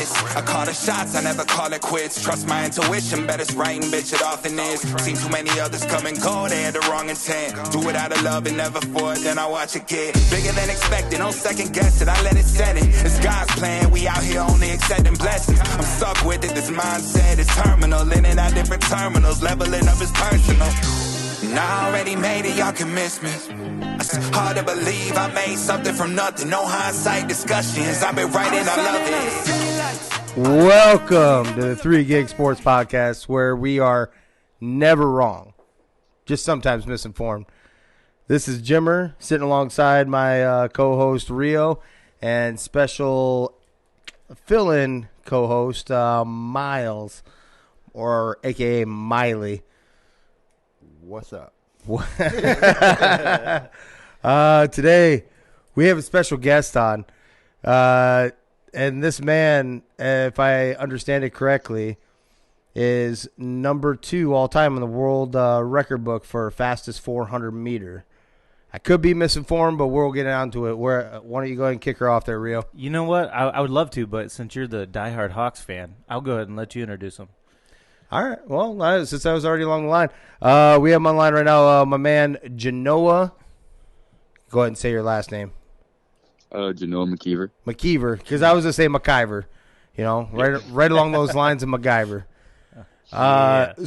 miss. I call the shots, I never call it quits. Trust my intuition, bet it's right and bitch, it often is. Seen too many others come and go, they had the wrong intent. Do it out of love and never for it, then I watch it get bigger than expected. No second guess it, I let it set it. It's God's plan, we out here only accepting blessings. I'm stuck with it, this mindset is terminal. In and out different terminals, leveling up is personal. And I already made it, y'all can miss me. It's hard to believe I made something from nothing. No hindsight discussions, I've been writing, I love it. Welcome to the 3 Gig Sports Podcast, where we are never wrong, just sometimes misinformed. This is Jimmer, sitting alongside my co-host Rio, and special fill-in co-host Myles, or a.k.a. Miley. What's up? Today, we have a special guest on. And this man, if I understand it correctly, is number 2 all-time in the world record book for fastest 400 meter. I could be misinformed, but we'll get onto it. Why don't you go ahead and kick her off there, Rio? You know what? I would love to, but since you're the diehard Hawks fan, I'll go ahead and let you introduce him. All right. Well, since I was already along the line, we have him on line right now, my man Jenoah. Go ahead and say your last name. Jenoah Mckiver. Mckiver, because I was going to say McIver. You know, right along those lines of MacGyver.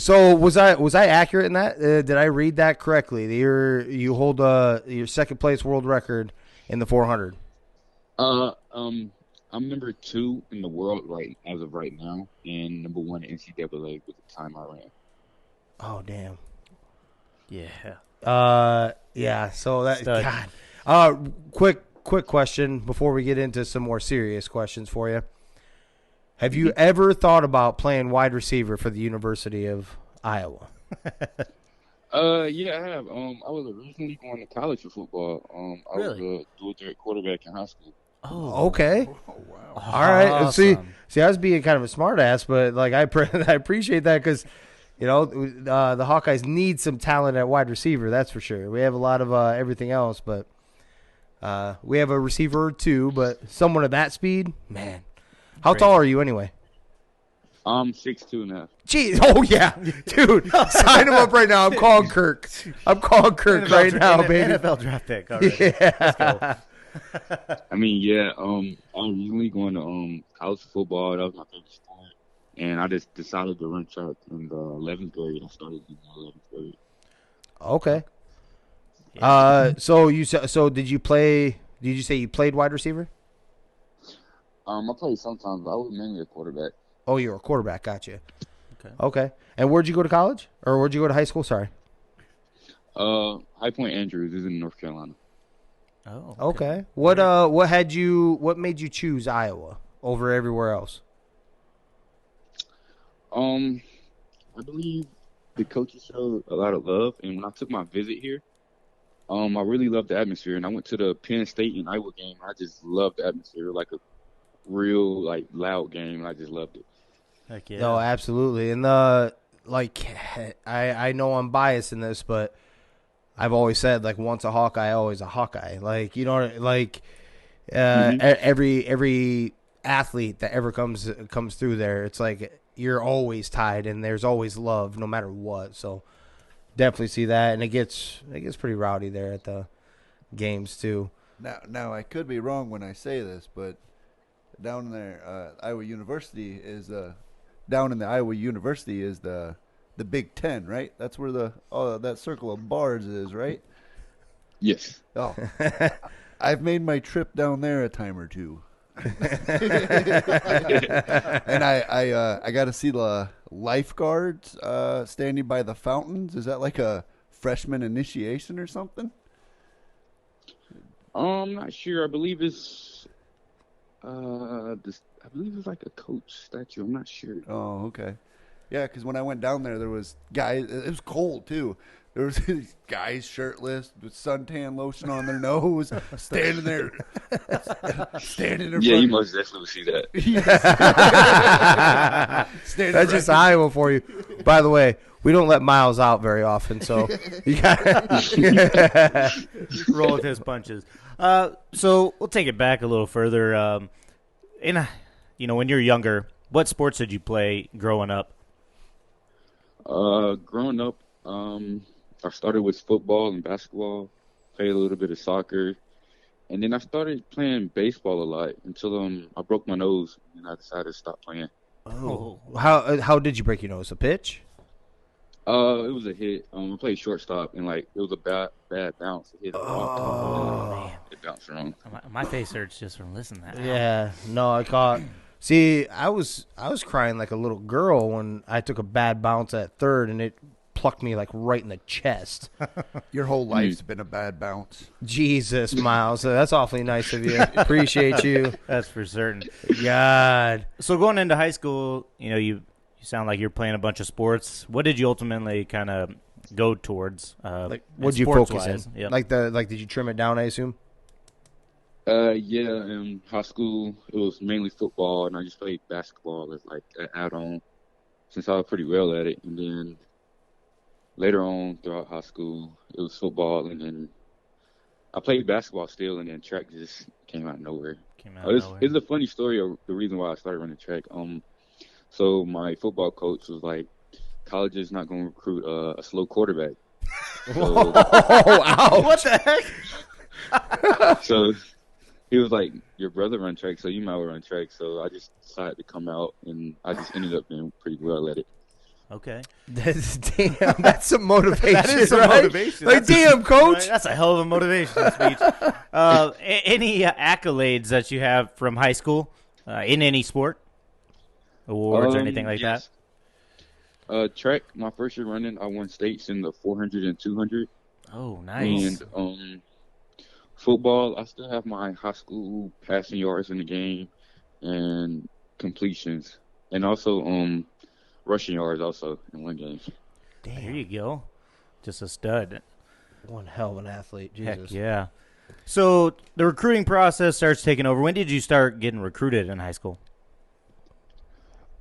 So was I accurate in that? Did I read that correctly? You hold your second place world record in the 400. I'm number 2 in the world as of right now, and number 1 in NCAA with the time I ran. Oh damn. Yeah. Yeah. So that Stud. God. Quick question before we get into some more serious questions for you. Have you ever thought about playing wide receiver for the University of Iowa? Yeah, I have. I was originally going to college for football. I was Really? a dual threat quarterback in high school. Oh, Okay. Oh, wow. All right. Awesome. See, I was being kind of a smart ass, but like I appreciate that because, you know, the Hawkeyes need some talent at wide receiver. That's for sure. We have a lot of everything else, but we have a receiver or two. But someone at that speed, man. How Crazy. tall are you anyway? I'm 6'2" now. Jeez. Oh yeah, dude. Sign him up right now. I'm calling Kirk. Right now, baby. NFL draft pick. All right. Yeah. Let's go. I mean, yeah. I was originally going to college football. That was my favorite sport, and I just decided to run track in the 11th grade. I started in the 11th grade. Okay. Yeah. So did you play? Did you say you played wide receiver? I played sometimes, but I was mainly a quarterback. Oh, you were a quarterback. Gotcha. Okay. And where'd you go to college? Or where'd you go to high school? Sorry. High Point Andrews is in North Carolina. Oh. Okay. What made you choose Iowa over everywhere else? I believe the coaches showed a lot of love, and when I took my visit here, I really loved the atmosphere. And I went to the Penn State and Iowa game. I just loved the atmosphere, like a real loud game. And I just loved it. Heck yeah. No, absolutely. And I know I'm biased in this, but I've always said once a Hawkeye, always a Hawkeye. Every athlete that ever comes through there, it's like you're always tied and there's always love no matter what. So definitely see that, and it gets pretty rowdy there at the games too. Now I could be wrong when I say this, but down there, Iowa University is down in the Iowa University is the Big Ten, right? That's where that circle of bars is, right? Yes. Oh, I've made my trip down there a time or two, and I got to see the lifeguards standing by the fountains. Is that like a freshman initiation or something? I'm not sure. I believe it's like a coach statue. I'm not sure. Oh, okay. Yeah, because when I went down there, there was guys. It was cold too. There was these guys shirtless with suntan lotion on their nose, standing there. Yeah, you most definitely see that. That's just Iowa for you. By the way, we don't let Myles out very often, so you got roll with his punches. So we'll take it back a little further. In when you're younger, what sports did you play growing up? Growing up, I started with football and basketball, played a little bit of soccer, and then I started playing baseball a lot until I broke my nose and I decided to stop playing. Oh, how did you break your nose? A pitch? It was a hit. I played shortstop and it was a bad bounce. It hit a rock. Oh, man. It bounced wrong. My face hurts just from listening to that. Yeah, no, I caught. See, I was crying like a little girl when I took a bad bounce at third and it plucked me like right in the chest. Your whole life's been a bad bounce. Jesus, Myles, that's awfully nice of you. Appreciate you. That's for certain. God. So going into high school, you sound like you're playing a bunch of sports. What did you ultimately kind of go towards? Like, what did you focus in? Yep. Like, did you trim it down, I assume? Yeah, in high school, it was mainly football, and I just played basketball as an add-on since I was pretty well at it. And then later on throughout high school, it was football, and then I played basketball still, and then track just came out of nowhere. It's a funny story of the reason why I started running track. So my football coach was like, college is not going to recruit a slow quarterback. So, Ouch. What the heck? So he was like, your brother run track, so you might well run track. So I just decided to come out, and I just ended up being pretty well at it. Okay. That's some motivation. That is some right? motivation. Like, damn, coach. That's a hell of a motivation speech. Any accolades that you have from high school in any sport? Awards or anything like yes. that? Track, my first year running, I won states in the 400 and 200. Oh, nice. And football, I still have my high school passing yards in the game and completions. And also rushing yards also in one game. Damn. Here you go. Just a stud. One hell of an athlete. Jesus. Heck yeah. So the recruiting process starts taking over. When did you start getting recruited in high school?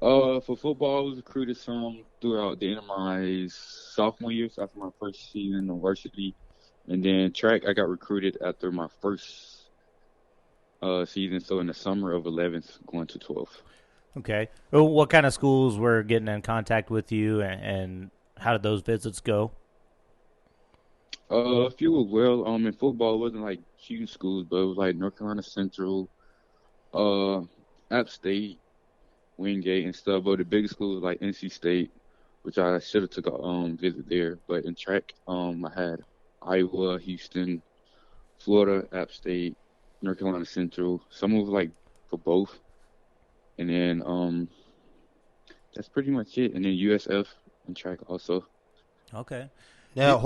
For football, I was recruited some throughout the end of my sophomore year, so after my first season in the varsity. And then track, I got recruited after my first season, so in the summer of 11th, going to 12th. Okay. Well, what kind of schools were getting in contact with you, and how did those visits go? A few were well. In football, it wasn't like huge schools, but it was like North Carolina Central, App State, Wingate, and stuff. But the biggest schools like NC State, which I should have took a visit there. But in track, I had Iowa, Houston, Florida, App State, North Carolina Central. Some was like for both. And then that's pretty much it. And then USF and track also. Okay. Yeah,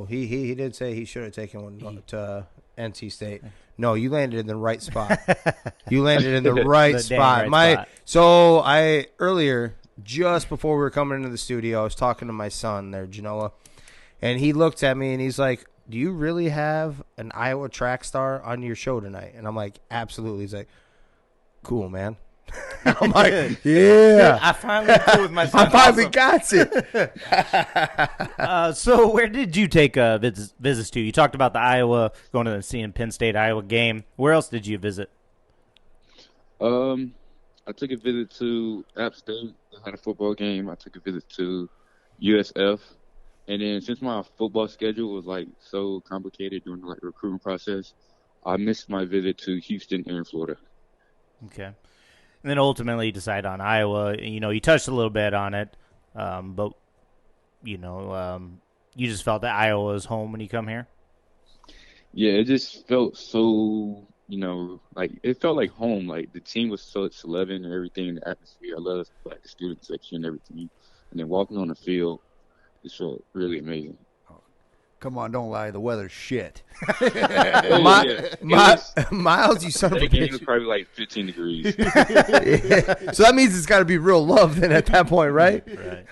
he did say he should have taken one to NC State. No, you landed in the right spot. You landed in the right spot. So I earlier, just before we were coming into the studio, I was talking to my son there, Jenoah, and he looked at me and he's like, "Do you really have an Iowa track star on your show tonight?" And I'm like, "Absolutely." He's like, "Cool, man." I'm like, yeah. I finally cool with my son. I finally got it. So where did you take visits to? You talked about the Iowa, going to seeing Penn State Iowa game. Where else did you visit? I took a visit to App State. I had a football game. I took a visit to USF. And then since my football schedule was like so complicated during the recruiting process, I missed my visit to Houston and Florida. Okay. And then ultimately you decide on Iowa. You touched a little bit on it, but, you just felt that Iowa was home when you come here? Yeah, it just felt so, it felt like home. Like the team was so it's 11 and everything, the atmosphere. I love the student section and everything. And then walking on the field, it felt really amazing. Come on, don't lie. The weather's shit. Myles, you son of a bitch. It was probably like 15 degrees. Yeah. So that means it's got to be real love then at that point, right? Right.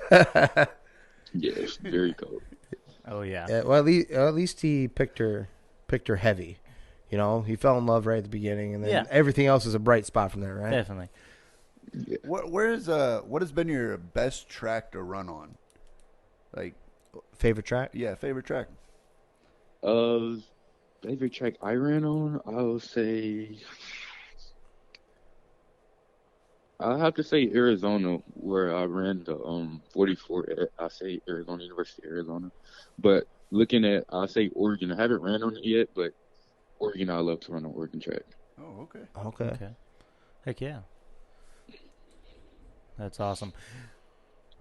Yeah, it's very cold. Oh, yeah. Well, at least he picked her heavy. He fell in love right at the beginning, and then everything else is a bright spot from there, right? Definitely. Yeah. What has been your best track to run on? Like, favorite track? Yeah, favorite track. Favorite track I ran on, I would say I have to say Arizona, where I ran the 44 at, I say Arizona, University of Arizona. But looking at, I say Oregon. I haven't ran on it yet, but Oregon, I love to run on Oregon track. Oh, okay. Okay. Heck yeah. That's awesome.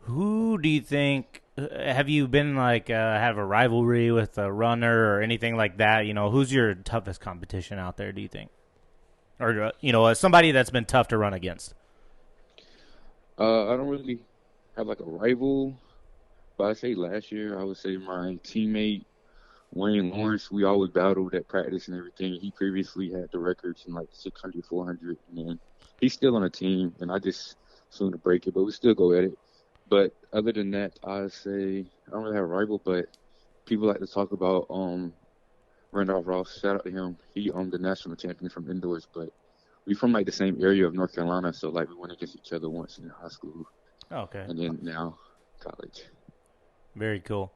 Who do you think, have you been like, have a rivalry with a runner or anything like that? You know, who's your toughest competition out there, do you think? Or, somebody that's been tough to run against? I don't really have like a rival, but I say last year, I would say my teammate, Wayne Lawrence, we always battled at practice and everything. He previously had the records in like 600, 400, and then he's still on a team, and I just soon to break it, but we still go at it. But other than that, I say I don't really have a rival, but people like to talk about Randolph Ross. Shout out to him. He the national champion from indoors, but we from like the same area of North Carolina, so like we went against each other once in high school. Okay. And then now college. Very cool.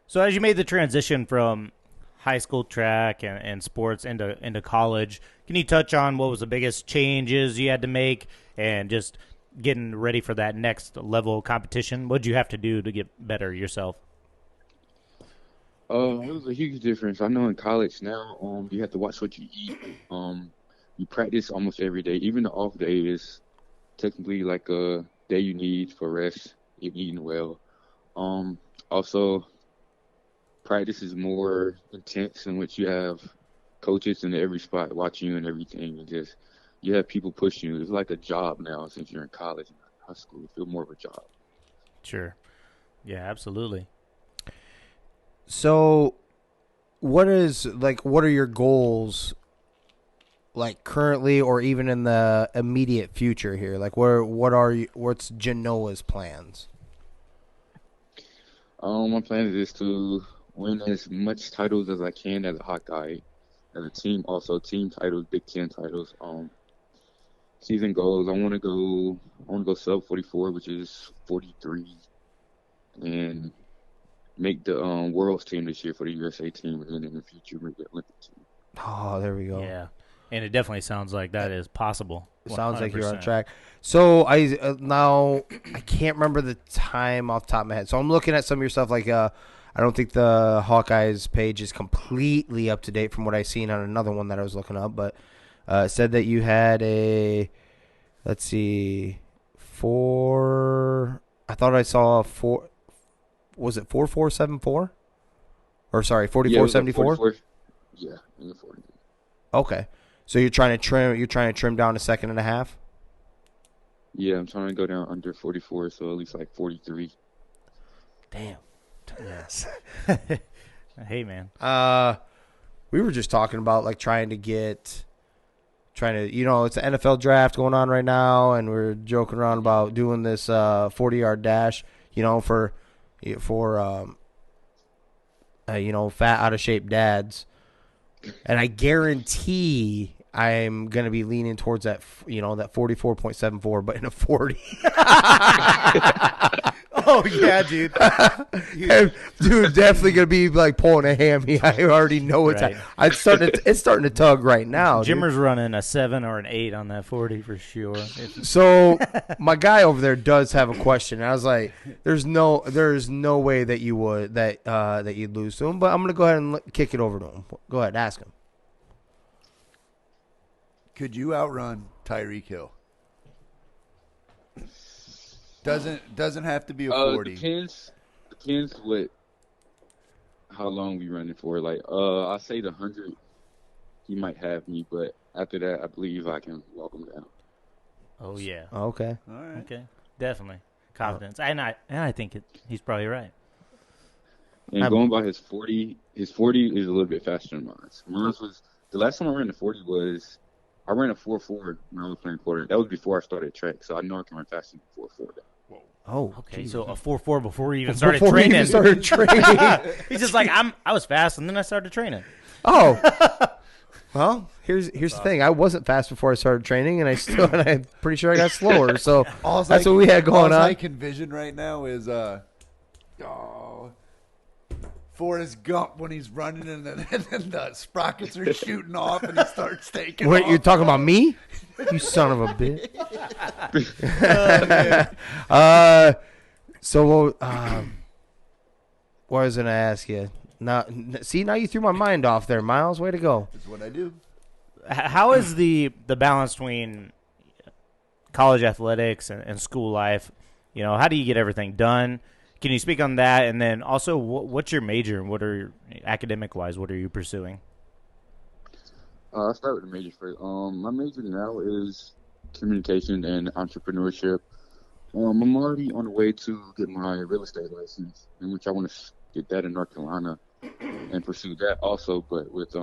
So as you made the transition from high school track and sports into college, can you touch on what was the biggest changes you had to make and just getting ready for that next level of competition? What did you have to do to get better yourself? It was a huge difference. I know in college now, you have to watch what you eat. You practice almost every day. Even the off day is technically like a day you need for rest, eating well. Also, practice is more intense in which you have coaches in every spot watching you and everything, and just you have people pushing you. It's like a job now since you're in college and high school. It feels more of a job. Sure. Yeah, absolutely. So, what are your goals, like currently or even in the immediate future here? Like, what's Jenoah's plans? My plan is to win as much titles as I can as a Hawkeye, as a team. Also, team titles, Big Ten titles. Season goals. I want to go sub 44, which is 43, and make the World's team this year for the USA team, and then in the future make the Olympic team. Oh, there we go. Yeah, and it definitely sounds like that is possible. It sounds like you're on 100%. track. So now I can't remember the time off the top of my head. So I'm looking at some of your stuff. Like I don't think the Hawkeyes page is completely up to date from what I seen on another one that I was looking up, but it said that you had I thought I saw 4. Was it 4474? Or sorry, 4474? Yeah, in the 40. Okay. So you're trying to trim down to 2.5? Yeah, I'm trying to go down under 44, so at least like 43. Damn. Yes. Hey, man. We were just talking about like trying to it's the NFL draft going on right now, and we're joking around about doing this 40-yard dash, for fat, out of shape dads. And I guarantee I'm going to be leaning towards that 44.74, but in a 40. Oh, yeah, dude. Dude, definitely going to be like pulling a hammy. I already know it's Right. it's starting to tug right now. Jimmer's running a 7 or an 8 on that 40 for sure. So my guy over there does have a question. I was like, there's no way that you would that you'd lose to him, but I'm going to go ahead and kick it over to him. Go ahead, ask him. Could you outrun Tyreek Hill? Doesn't have to be a 40. Depends how long we running for. Like I say the 100, he might have me, but after that, I believe I can walk him down. Oh, yeah. Okay. All right. Okay. Definitely. Confidence. And I think he's probably right. And going by his 40 is a little bit faster than mine. Mine was the last time I ran the 40 was I ran a 4.4 when I was playing quarter. That was before I started track, so I know I can run faster than 4.4. Oh, Okay, geez. so a 4.4 before he even started Before he training. even started training. He's just like, I was fast, and then I started training. Oh. Well, here's the thing. I wasn't fast before I started training, and I'm pretty sure I got slower. So that's what we had going all on. I can envision right now is Forrest Gump when he's running and then the sprockets are shooting off and he starts taking Wait, off. you're talking about me? You son of a bitch. So, what was I going to ask you? Now you threw my mind off there, Myles. Way to go. That's what I do. How is the balance between college athletics and school life? You know, how do you get everything done? Can you speak on that? And then also, what's your major and what are academic-wise, what are you pursuing? I'll start with the major first. My major now is communication and entrepreneurship. I'm already on the way to get my real estate license, in which I want to get that in North Carolina and pursue that also. But with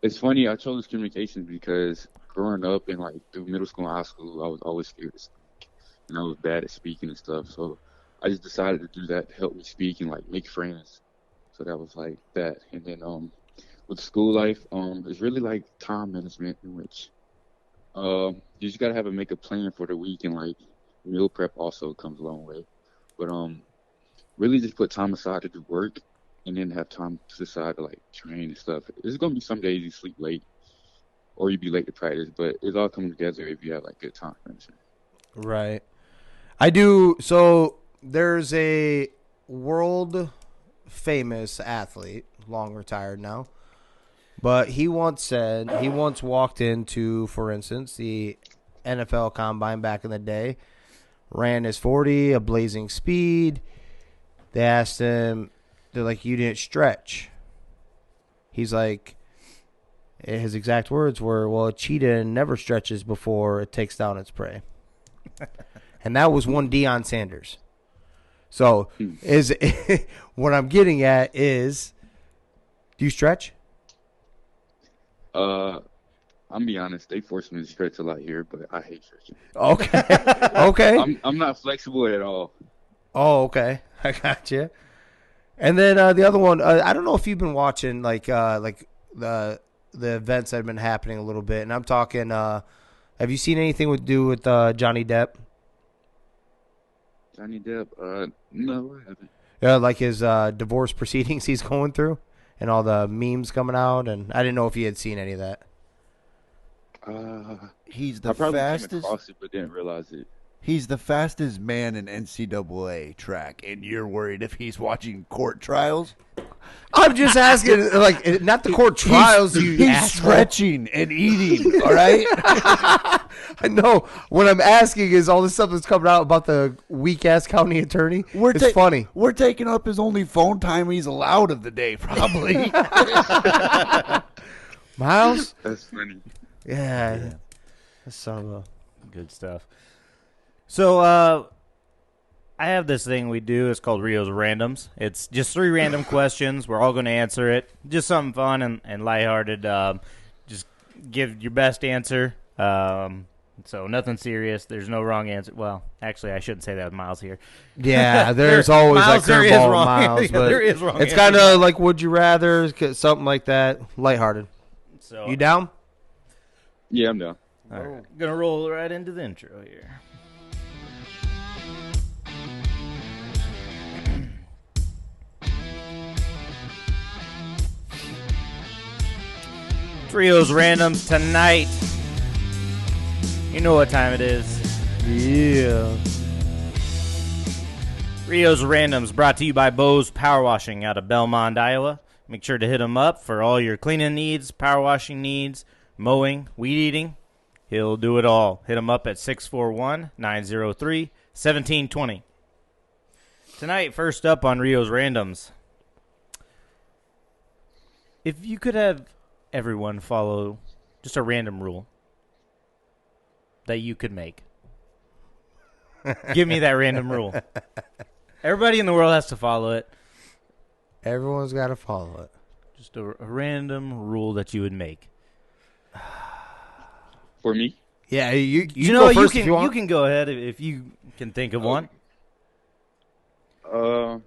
it's funny, I chose communications because growing up and like through middle school and high school, I was always scared to speak, and I was bad at speaking and stuff. So I just decided to do that to help me speak and like make friends. So that was like that. And then with school life, it's really like time management, in which you just gotta make a plan for the week, and like meal prep also comes a long way. But really just put time aside to do work, and then have time to decide to like train and stuff. There's gonna be some days you sleep late, or you be late to practice, but it's all coming together if you have like good time management. Right. I do. So there's a world famous athlete, long retired now, but he once walked into, for instance, the NFL Combine back in the day, ran his 40, a blazing speed. They asked him, they're like, you didn't stretch. He's like, his exact words were, well, a cheetah never stretches before it takes down its prey. And that was one Deion Sanders. So is what I'm getting at is, do you stretch? I'm be honest, they force me to stretch a lot here, but I hate stretching. Okay. Okay. I'm not flexible at all. Oh, okay. I got you. And then the other one, I don't know if you've been watching like the events that have been happening a little bit, and I'm talking. Have you seen anything to do with Johnny Depp? Johnny Depp? No, I haven't. Yeah, like his divorce proceedings he's going through, and all the memes coming out, and I didn't know if you had seen any of that. He's the I probably came fastest. across it, but didn't realize it. He's the fastest man in NCAA track, and you're worried if he's watching court trials? I'm just asking, like, not the court trials. He's stretching and eating, all right? I know. What I'm asking is all this stuff that's coming out about the weak-ass county attorney. It's funny. We're taking up his only phone time he's allowed of the day, probably. Myles? That's funny. Yeah. That's son of a... Good stuff. So, I have this thing we do. It's called Rio's Randoms. It's just 3 random questions. We're all going to answer it. Just something fun and lighthearted. Just give your best answer. So nothing serious. There's no wrong answer. Well, actually, I shouldn't say that with Myles here. Yeah, there's always Myles, like curveball wrong. Myles. But there is wrong. It's kind of like Would You Rather, something like that. Lighthearted. So, You down? Yeah, I'm down. All right. Going to roll right into the intro here. Rio's Randoms tonight. You know what time it is. Yeah. Rio's Randoms brought to you by Bo's Power Washing out of Belmont, Iowa. Make sure to hit him up for all your cleaning needs, power washing needs, mowing, weed eating. He'll do it all. Hit him up at 641-903-1720. Tonight, first up on Rio's Randoms. If you could have everyone follow just a random rule that you could make. Give me that random rule. Everybody in the world has to follow it. Everyone's got to follow it. Just a random rule that you would make. For me? Yeah, you know go first you if you want. You can go ahead if you can think of one. So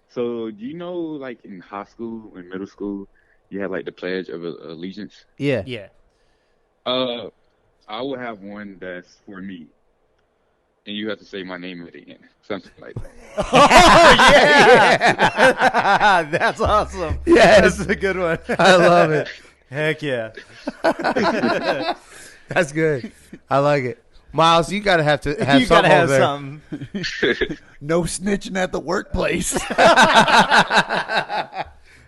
do you know, like in high school and middle school, you had like the Pledge of Allegiance? Yeah. Yeah. I will have one that's for me, and you have to say my name at the end, something like that. Oh yeah, that's awesome. Yes, That's a good one. I love it. Heck yeah. That's good. I like it. Myles, you gotta have You something gotta have over there. something. No snitching at the workplace.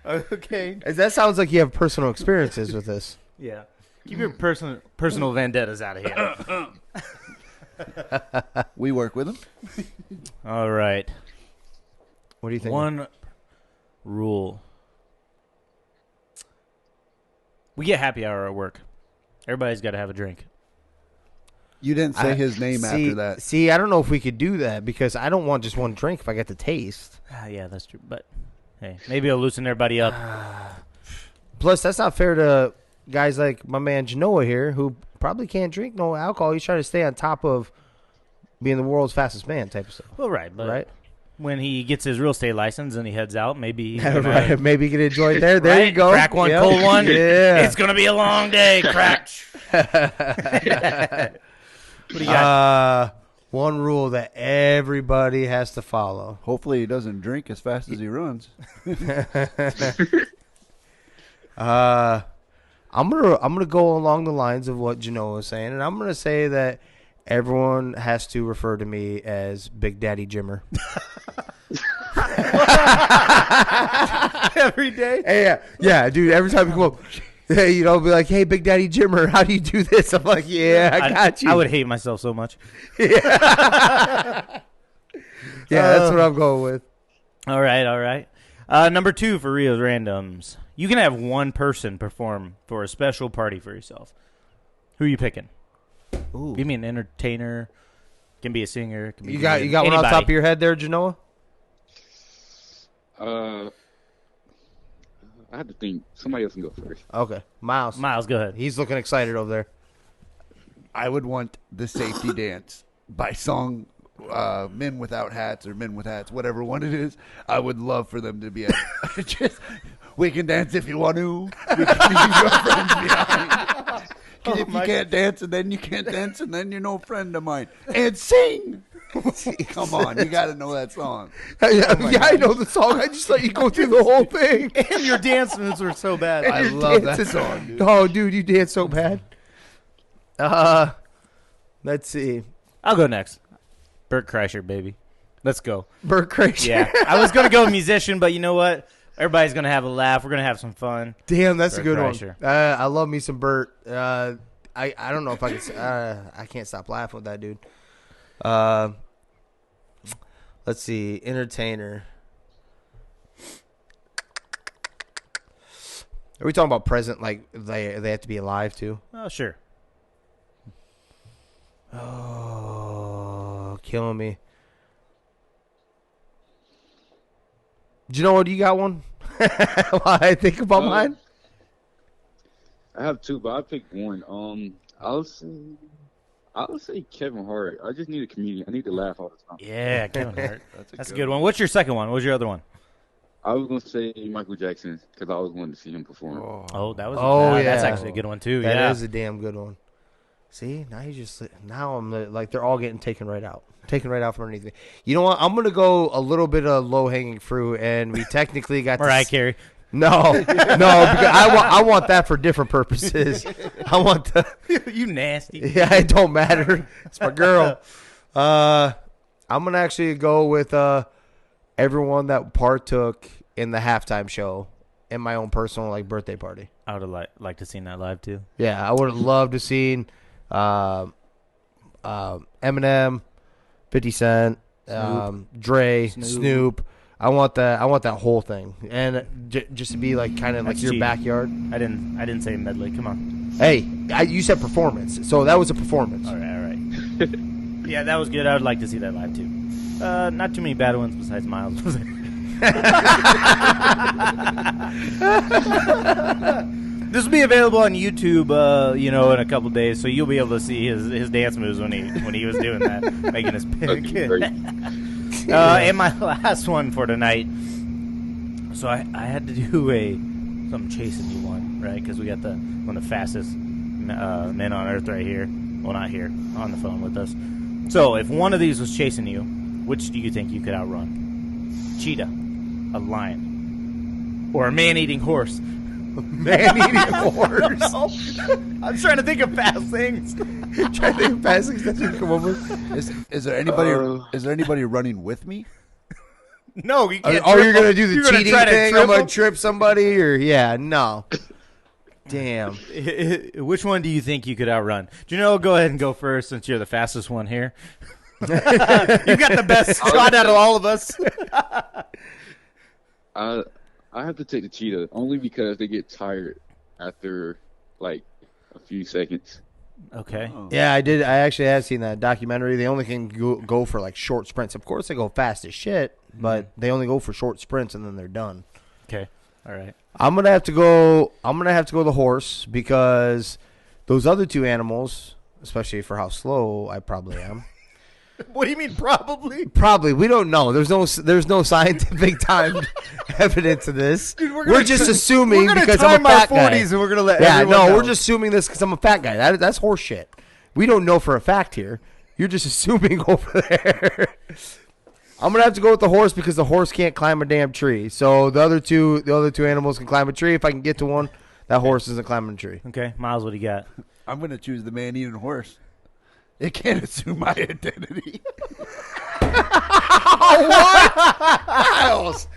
Okay. That sounds like you have personal experiences with this. Yeah. Keep your personal vendettas out of here. We work with them. All right. What do you think? One rule. We get happy hour at work. Everybody's got to have a drink. You didn't say his name after that. See, I don't know if we could do that because I don't want just one drink if I get the taste. Yeah, that's true. But, hey, maybe it'll loosen everybody up. Plus, that's not fair to guys like my man Jenoah here who probably can't drink no alcohol. He's trying to stay on top of being the world's fastest man type of stuff. Well, right. But Right? when he gets his real estate license and he heads out, maybe he's Right. Maybe you can enjoy it there. There right? you go. Crack one, Yep. cold one. Yeah. It's going to be a long day. Crack. What do you got? One rule that everybody has to follow. Hopefully he doesn't drink as fast as he runs. I'm gonna go along the lines of what Jenoah was saying, and I'm gonna say that everyone has to refer to me as Big Daddy Jimmer. Every day? Hey, yeah, dude. Every time you come up, hey, be like, "Hey, Big Daddy Jimmer, how do you do this?" I'm like, "Yeah, I got you." I would hate myself so much. Yeah, that's what I'm going with. All right. Number 2 for Rio's Randoms. You can have one person perform for a special party for yourself. Who are you picking? Ooh. Give me an entertainer. Can be a singer. Can be You got one on top of your head there, Jenoah? I have to think. Somebody else can go first. Okay, Myles. Myles, go ahead. He's looking excited over there. I would want the safety dance by song Men Without Hats or Men with Hats, whatever one it is. I would love for them to be just, we can dance if you want to. We can leave your friends behind. If you can't dance and then you can't dance and then you're no friend of mine. And sing. Come on, you got to know that song. I know the song. I just let you go through the whole thing. And your dance moves were so bad. I love that song, dude. Oh, dude, you dance so bad. Let's see. I'll go next. Bert Kreischer, baby. Let's go. Bert Kreischer. Yeah. I was going to go musician, but you know what? Everybody's going to have a laugh. We're going to have some fun. Damn, that's Bert a good Kreischer. one. I love me some Bert. I don't know if I can. I can't stop laughing with that dude. Let's see. Entertainer. Are we talking about present? Like they have to be alive too? Oh, sure. Oh, killing me. Do you know what? You got one? While I think about mine. I have 2, but I picked one. I'll say Kevin Hart. I just need a comedian. I need to laugh all the time. Yeah, Kevin Hart. That's a good one. What's your second one? What was your other one? I was gonna say Michael Jackson because I always wanted to see him perform. Oh, that was. Oh, that's yeah. actually a good one too. That yeah. is a damn good one. See, now I'm like they're all getting taken right out from underneath me. You know what? I'm gonna go a little bit of low hanging fruit, and we technically got Mariah Carey. No, because I want that for different purposes. I want the You nasty. yeah, it don't matter. It's my girl. I'm gonna actually go with everyone that partook in the halftime show in my own personal birthday party. I would have liked to seen that live too. Yeah, I would have loved to seen Eminem, 50 Cent, Dre, Snoop. I want that whole thing, and just to be kind of like your cheating. Backyard. I didn't say medley. Come on. Hey, you said performance, so that was a performance. All right. Yeah, that was good. I would like to see that live too. Not too many bad ones besides Myles. This will be available on YouTube, in a couple days, so you'll be able to see his dance moves when he was doing that, making his pick. And my last one for tonight. So I had to do something chasing you one, right? Because we got one of the fastest men on earth right here. Well, not here, on the phone with us. So if one of these was chasing you, which do you think you could outrun? Cheetah, a lion, or a man-eating horse? Man-eating horse. I'm trying to think of fast things. Trying to think of fast things that you can come up with. Is there anybody running with me? No, you can't. Oh, you're gonna do the You're gonna cheating try to thing? trip I'm gonna him? trip somebody, or no? Damn. Which one do you think you could outrun? Jenoah, go ahead and go first since you're the fastest one here. You got the best shot out of all of us. I have to take the cheetah only because they get tired after like a few seconds. Okay. Yeah, I did. I actually have seen that documentary. They only can go for like short sprints. Of course, they go fast as shit, but they only go for short sprints and then they're done. Okay. All right. I'm gonna have to go the horse because those other two animals, especially for how slow I probably am. What do you mean probably? Probably, we don't know. There's no scientific timed evidence of this. Dude, we're just assuming we're gonna because time I'm a fat our 40s guy. and we're gonna let Yeah, everyone know. we're just assuming this because I'm a fat guy. That's horse shit. We don't know for a fact here. You're just assuming over there. I'm gonna have to go with the horse because the horse can't climb a damn tree. So the other two animals can climb a tree. If I can get to one, that horse isn't climbing a tree. Okay, Myles, what do you got? I'm going to choose the man-eating horse. It can't assume my identity. Miles,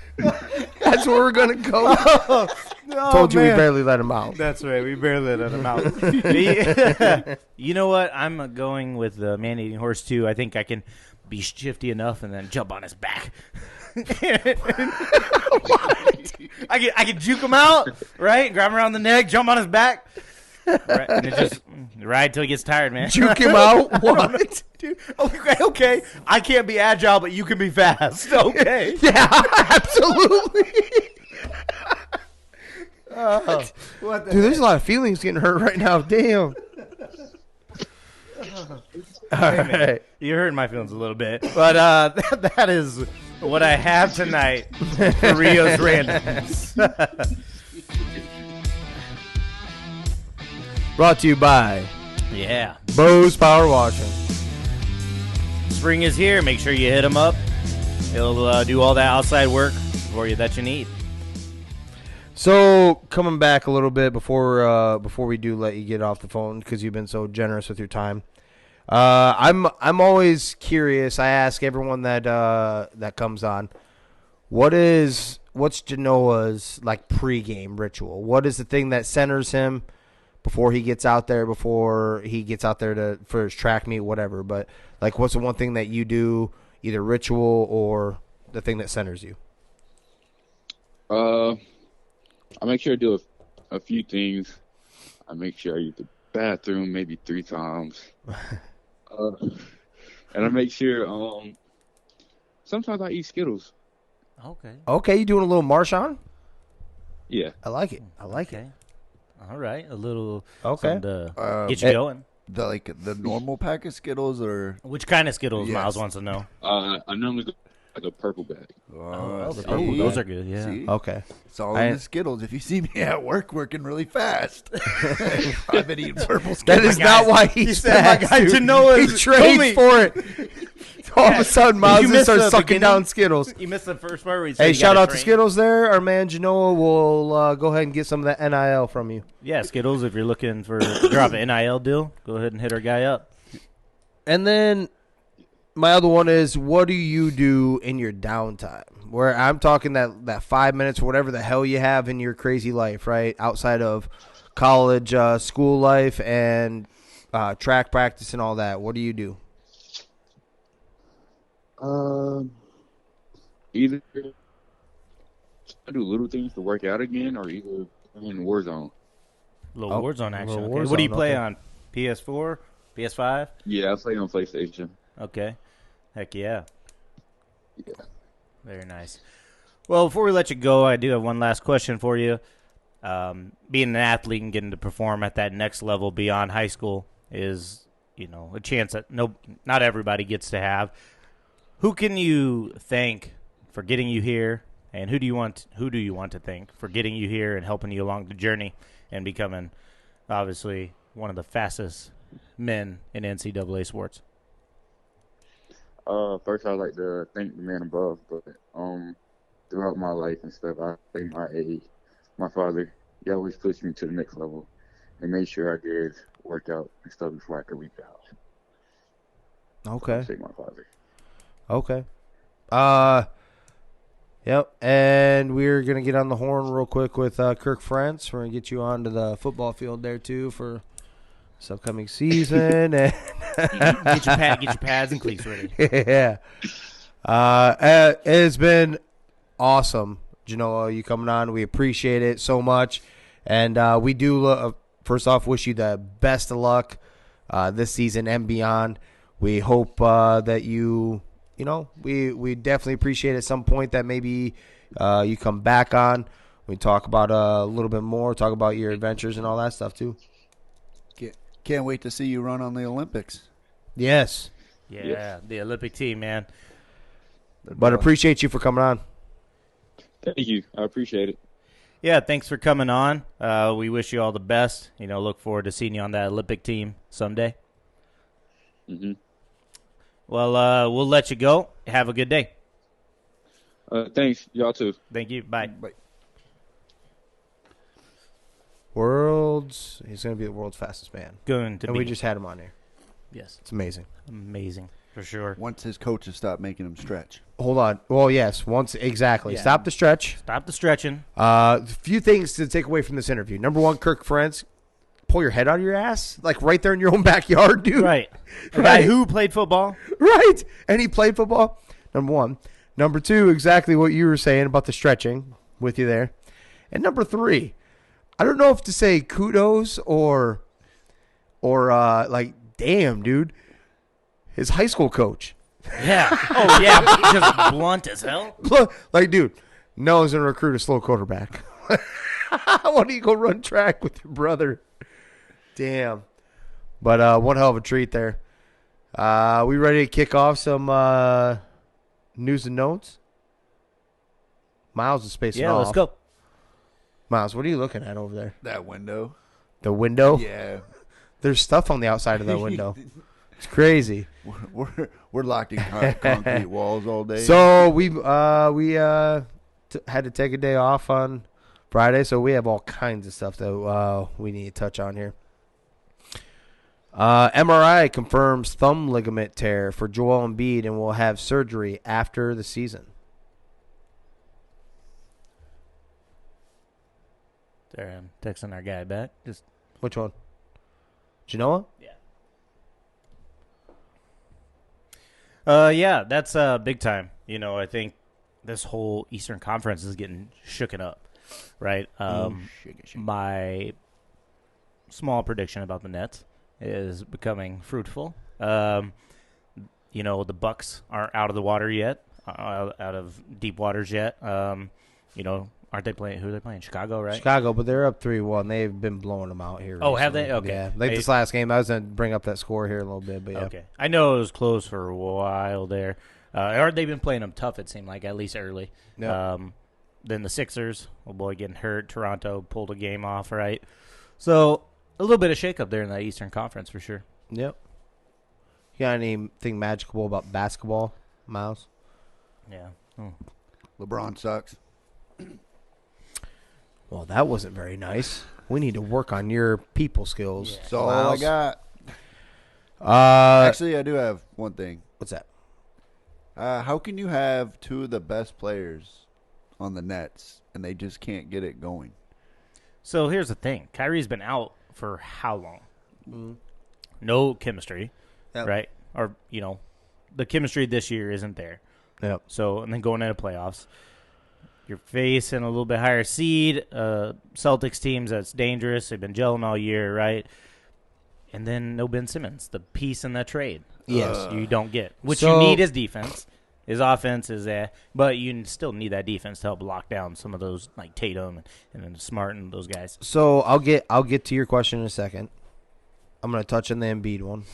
that's where we're gonna go. Told you we barely let him out. That's right. We barely let him out. You know what? I'm going with the man-eating horse too. I think I can be shifty enough and then jump on his back. I can juke him out, right? Grab him around the neck, jump on his back, right? And just ride till he gets tired, man. Juke him out? What? Dude, okay. I can't be agile, but you can be fast. Okay. Yeah, absolutely. Dude, there's a lot of feelings getting hurt right now. Damn. All right. You're hurting my feelings a little bit, but that is what I have tonight for Rio's Randoms. Brought to you by Yeah. Bose Power Washing. Spring is here. Make sure you hit him up. He'll do all that outside work for you that you need. So coming back a little bit before we do let you get off the phone because you've been so generous with your time. I'm always curious. I ask everyone that comes on, what's Jenoah's like pregame ritual? What is the thing that centers him before he gets out there for his track meet, whatever? But like, what's the one thing that you do, either ritual or the thing that centers you? I make sure I do a few things. I make sure I use the bathroom maybe 3 times. And I make sure sometimes I eat Skittles. Okay, you doing a little Marshawn? Yeah. I like it. Okay. All right. A little Okay. something to get you going. The normal pack of Skittles or Which kind of Skittles, Yes. Miles wants to know. I normally go like a purple bag. see? Those are good, yeah. See? Okay. It's all in the Skittles. If you see me at work working really fast, I've been eating purple Skittles. That is not why he's said my fast, guy dude. Jenoah He told me. trades for it. All of a sudden, Miles You just missed starts the sucking beginning. down Skittles. You missed the first part where he said Hey, you shout gotta out to train. Skittles there. Our man Jenoah will go ahead and get some of that NIL from you. Yeah, Skittles, if you're looking for drop an NIL deal, go ahead and hit our guy up. And then my other one is, what do you do in your downtime? Where I'm talking that 5 minutes or whatever the hell you have in your crazy life, right? Outside of college, school life, and track practice and all that. What do you do? Either I do little things to work out again, or either in Warzone. Little Warzone action. little Okay. What do you Warzone, play okay. on? PS4? PS5? Yeah, I play on PlayStation. Okay. Heck yeah. Yeah. Very nice. Well, before we let you go, I do have one last question for you. Being an athlete and getting to perform at that next level beyond high school is, a chance that not everybody gets to have. Who can you thank for getting you here, and who do you want to thank for getting you here and helping you along the journey and becoming, obviously, one of the fastest men in NCAA sports? First, I'd like to thank the man above, but throughout my life and stuff, I thank my father, he always pushed me to the next level and made sure I did work out and stuff before I could leave the house. Okay. Say my father. Okay. Yep. And we're going to get on the horn real quick with Kirk France. We're going to get you onto the football field there, too, for this upcoming season. And get your pads and cleats ready. Yeah. It's been awesome, Jenoah, you coming on. We appreciate it so much. And we do, first off, wish you the best of luck this season and beyond. We hope that we definitely appreciate at some point that maybe you come back on. We talk about a little bit more, talk about your adventures and all that stuff, too. Can't wait to see you run on the Olympics. Yes. Yeah, the Olympic team, man. But appreciate you for coming on. Thank you. I appreciate it. Yeah, thanks for coming on. We wish you all the best. Look forward to seeing you on that Olympic team someday. Mm-hmm. Well, we'll let you go. Have a good day. Thanks. Y'all too. Thank you. Bye. Bye. He's going to be the world's fastest man. And we just had him on here. Yes. It's amazing. Amazing, for sure. Once his coaches stop making him stretch. Hold on. Well, yes, exactly. Yeah. Stop the stretch. Stop the stretching. A few things to take away from this interview. Number one, Kirk France, pull your head out of your ass, like right there in your own backyard, dude. Right. A guy who played football. Right. And he played football. Number one. Number two, exactly what you were saying about the stretching with you there. And number three, I don't know if to say kudos or like, damn, dude, his high school coach. Yeah. Oh, yeah. Just blunt as hell. Like, dude, no one's going to recruit a slow quarterback. Why don't you go run track with your brother? Damn. But one hell of a treat there. We ready to kick off some news and notes? Myles is spacing off. Yeah, let's go. Myles, what are you looking at over there? That window. The window? Yeah. There's stuff on the outside of that window. It's crazy. We're locked in concrete walls all day. So we had to take a day off on Friday, so we have all kinds of stuff that we need to touch on here. MRI confirms thumb ligament tear for Joel Embiid and will have surgery after the season. There, I'm texting our guy back. Just Which one? Jenoah? Yeah. Yeah, that's big time. I think this whole Eastern Conference is getting shooken up, right? My small prediction about the Nets is becoming fruitful. The Bucks aren't out of the water yet, out of deep waters yet. Aren't they playing? Who are they playing? Chicago, right? Chicago, but they're up 3-1. They've been blowing them out here. Oh, have recently. they? Okay. Yeah, like this last game. I was going to bring up that score here a little bit, but yeah. Okay. I know it was close for a while there. Or they've been playing them tough, it seemed like, at least early. Yep. Then the Sixers, oh boy, getting hurt. Toronto pulled a game off, right? So a little bit of shakeup there in that Eastern Conference for sure. Yep. You got anything magical about basketball, Myles? Yeah. Oh. LeBron sucks. Well, that wasn't very nice. We need to work on your people skills. That's all I got. Actually, I do have one thing. What's that? How can you have two of the best players on the Nets and they just can't get it going? So here's the thing. Kyrie's been out for how long? Mm-hmm. No chemistry, Yep. right? Or, the chemistry this year isn't there. Yep. So, and then going into playoffs, you're facing a little bit higher seed. Celtics teams that's dangerous. They've been gelling all year, right? And then no Ben Simmons, the piece in that trade. Yes. You don't get. What So- you need is defense. His offense is there, but you still need that defense to help lock down some of those, like Tatum and then Smart and those guys. So I'll get to your question in a second. I'm going to touch on the Embiid one.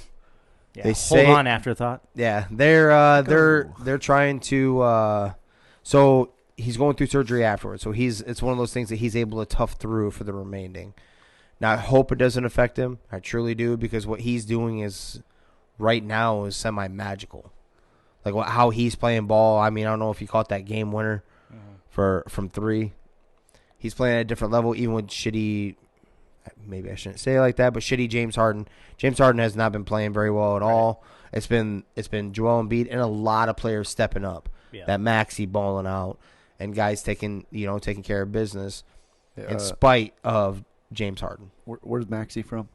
Yeah, They hold say- on, afterthought. Yeah, they're trying to. So he's going through surgery afterwards. So it's one of those things that he's able to tough through for the remaining. Now I hope it doesn't affect him. I truly do, because what he's doing is right now is semi-magical. Like how he's playing ball. I mean, I don't know if you caught that game winner from 3. He's playing at a different level, even with shitty. Maybe I shouldn't say it like that, but shitty James Harden. James Harden has not been playing very well at all. It's been Joel Embiid and a lot of players stepping up. Yeah. That Maxey balling out and guys taking care of business in spite of James Harden. Where's Maxey from?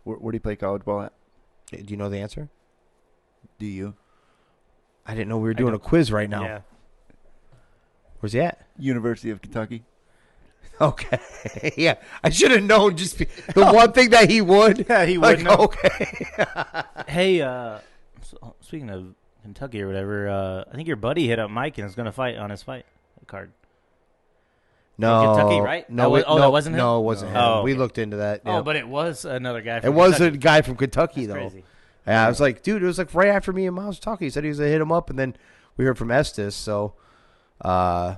Where do you play college ball at? Do you know the answer? Do you? I didn't know we were doing a quiz right now. Yeah. Where's he at? University of Kentucky. Okay. Yeah. I should have known just the one thing that he would. Yeah, he would know. Okay. Hey, so, speaking of Kentucky or whatever, I think your buddy hit up Mike and is going to fight on his fight card. No. Kentucky, right? No, that wasn't him? No, it wasn't him. Oh, We okay. looked into that. Oh, Yeah. but it was another guy It from was Kentucky. a guy from Kentucky, That's though. crazy. Yeah, I was like, dude, it was like right after me and Myles were talking. He said he was going to hit him up, and then we heard from Estes, so that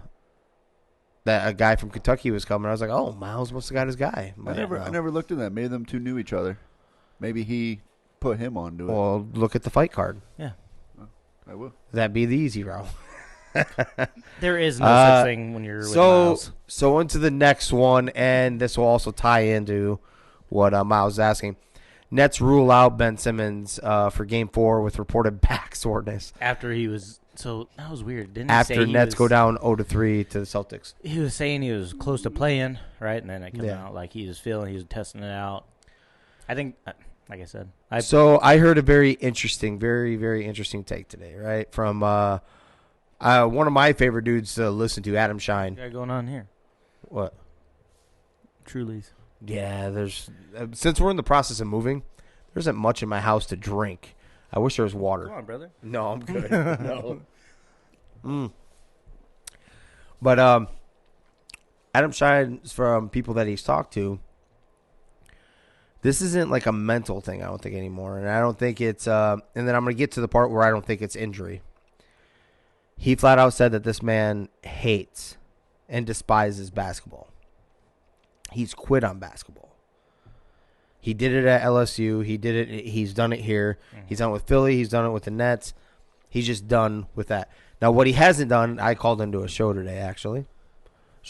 a guy from Kentucky was coming. I was like, oh, Myles must have got his guy. I never looked at that. Maybe them two knew each other. Maybe he put him onto it. Well, look at the fight card. Yeah. I will. That'd be the easy route. There is no such thing when you're with Myles. So into the next one, and this will also tie into what Myles is asking. Nets rule out Ben Simmons for Game 4 with reported back soreness. After he was so that was weird. Didn't he After say he Nets was, go down 0-3 to the Celtics. He was saying he was close to playing, right? And then it comes Yeah. out like he was testing it out. I think, like I said, So I heard a very interesting, very, very interesting take today, right? From one of my favorite dudes to listen to, Adam Shine. got going on here. What? Truly's. Yeah, there's since we're in the process of moving, there isn't much in my house to drink. I wish there was water. Come on, brother. No, I'm good. No. But Adam Shines, from people that he's talked to, this isn't like a mental thing, I don't think, anymore. And I don't think it's and then I'm going to get to the part where I don't think it's injury. He flat out said that this man hates and despises basketball. He's quit on basketball. He did it at LSU. He's done it here. Mm-hmm. He's done it with Philly. He's done it with the Nets. He's just done with that. Now, what he hasn't done, I called him to a show today, actually.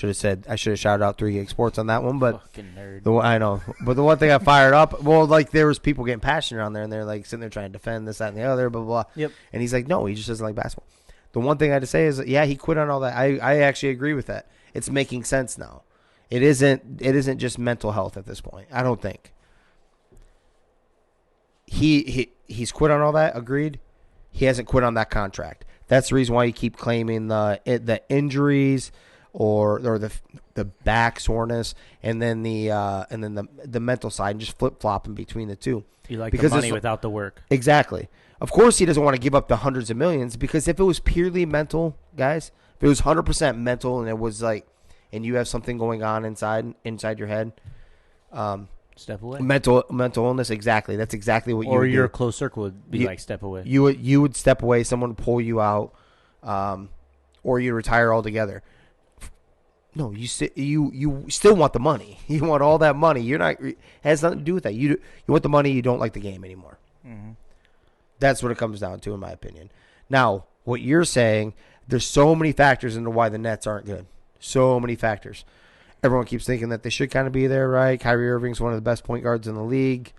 I should have shouted out 3 Gig Sports on that one, but fucking nerd. I know. But the one thing I fired up, well, like there was people getting passionate on there, and they're like sitting there trying to defend this, that, and the other, blah, blah, blah. Yep. And he's like, no, he just doesn't like basketball. The one thing I had to say is, yeah, he quit on all that. I actually agree with that. It's making sense now. It isn't just mental health at this point. I don't think. He's quit on all that. Agreed. He hasn't quit on that contract. That's the reason why you keep claiming the injuries or the back soreness and then the mental side, and just flip flopping between the two. You like the money without the work. Exactly. Of course, he doesn't want to give up the hundreds of millions, because if it was purely mental, guys, if it was 100% mental and it was like, and you have something going on inside your head, Step away. mental illness, exactly. That's exactly what you would Or your do. close circle would be like step away. You would step away. Someone would pull you out, or you retire altogether. No, you still want the money. You want all that money. It has nothing to do with that. You want the money. You don't like the game anymore. Mm-hmm. That's what it comes down to, in my opinion. Now, what you're saying, there's so many factors into why the Nets aren't good. So many factors. Everyone keeps thinking that they should kind of be there, right? Kyrie Irving's one of the best point guards in the league.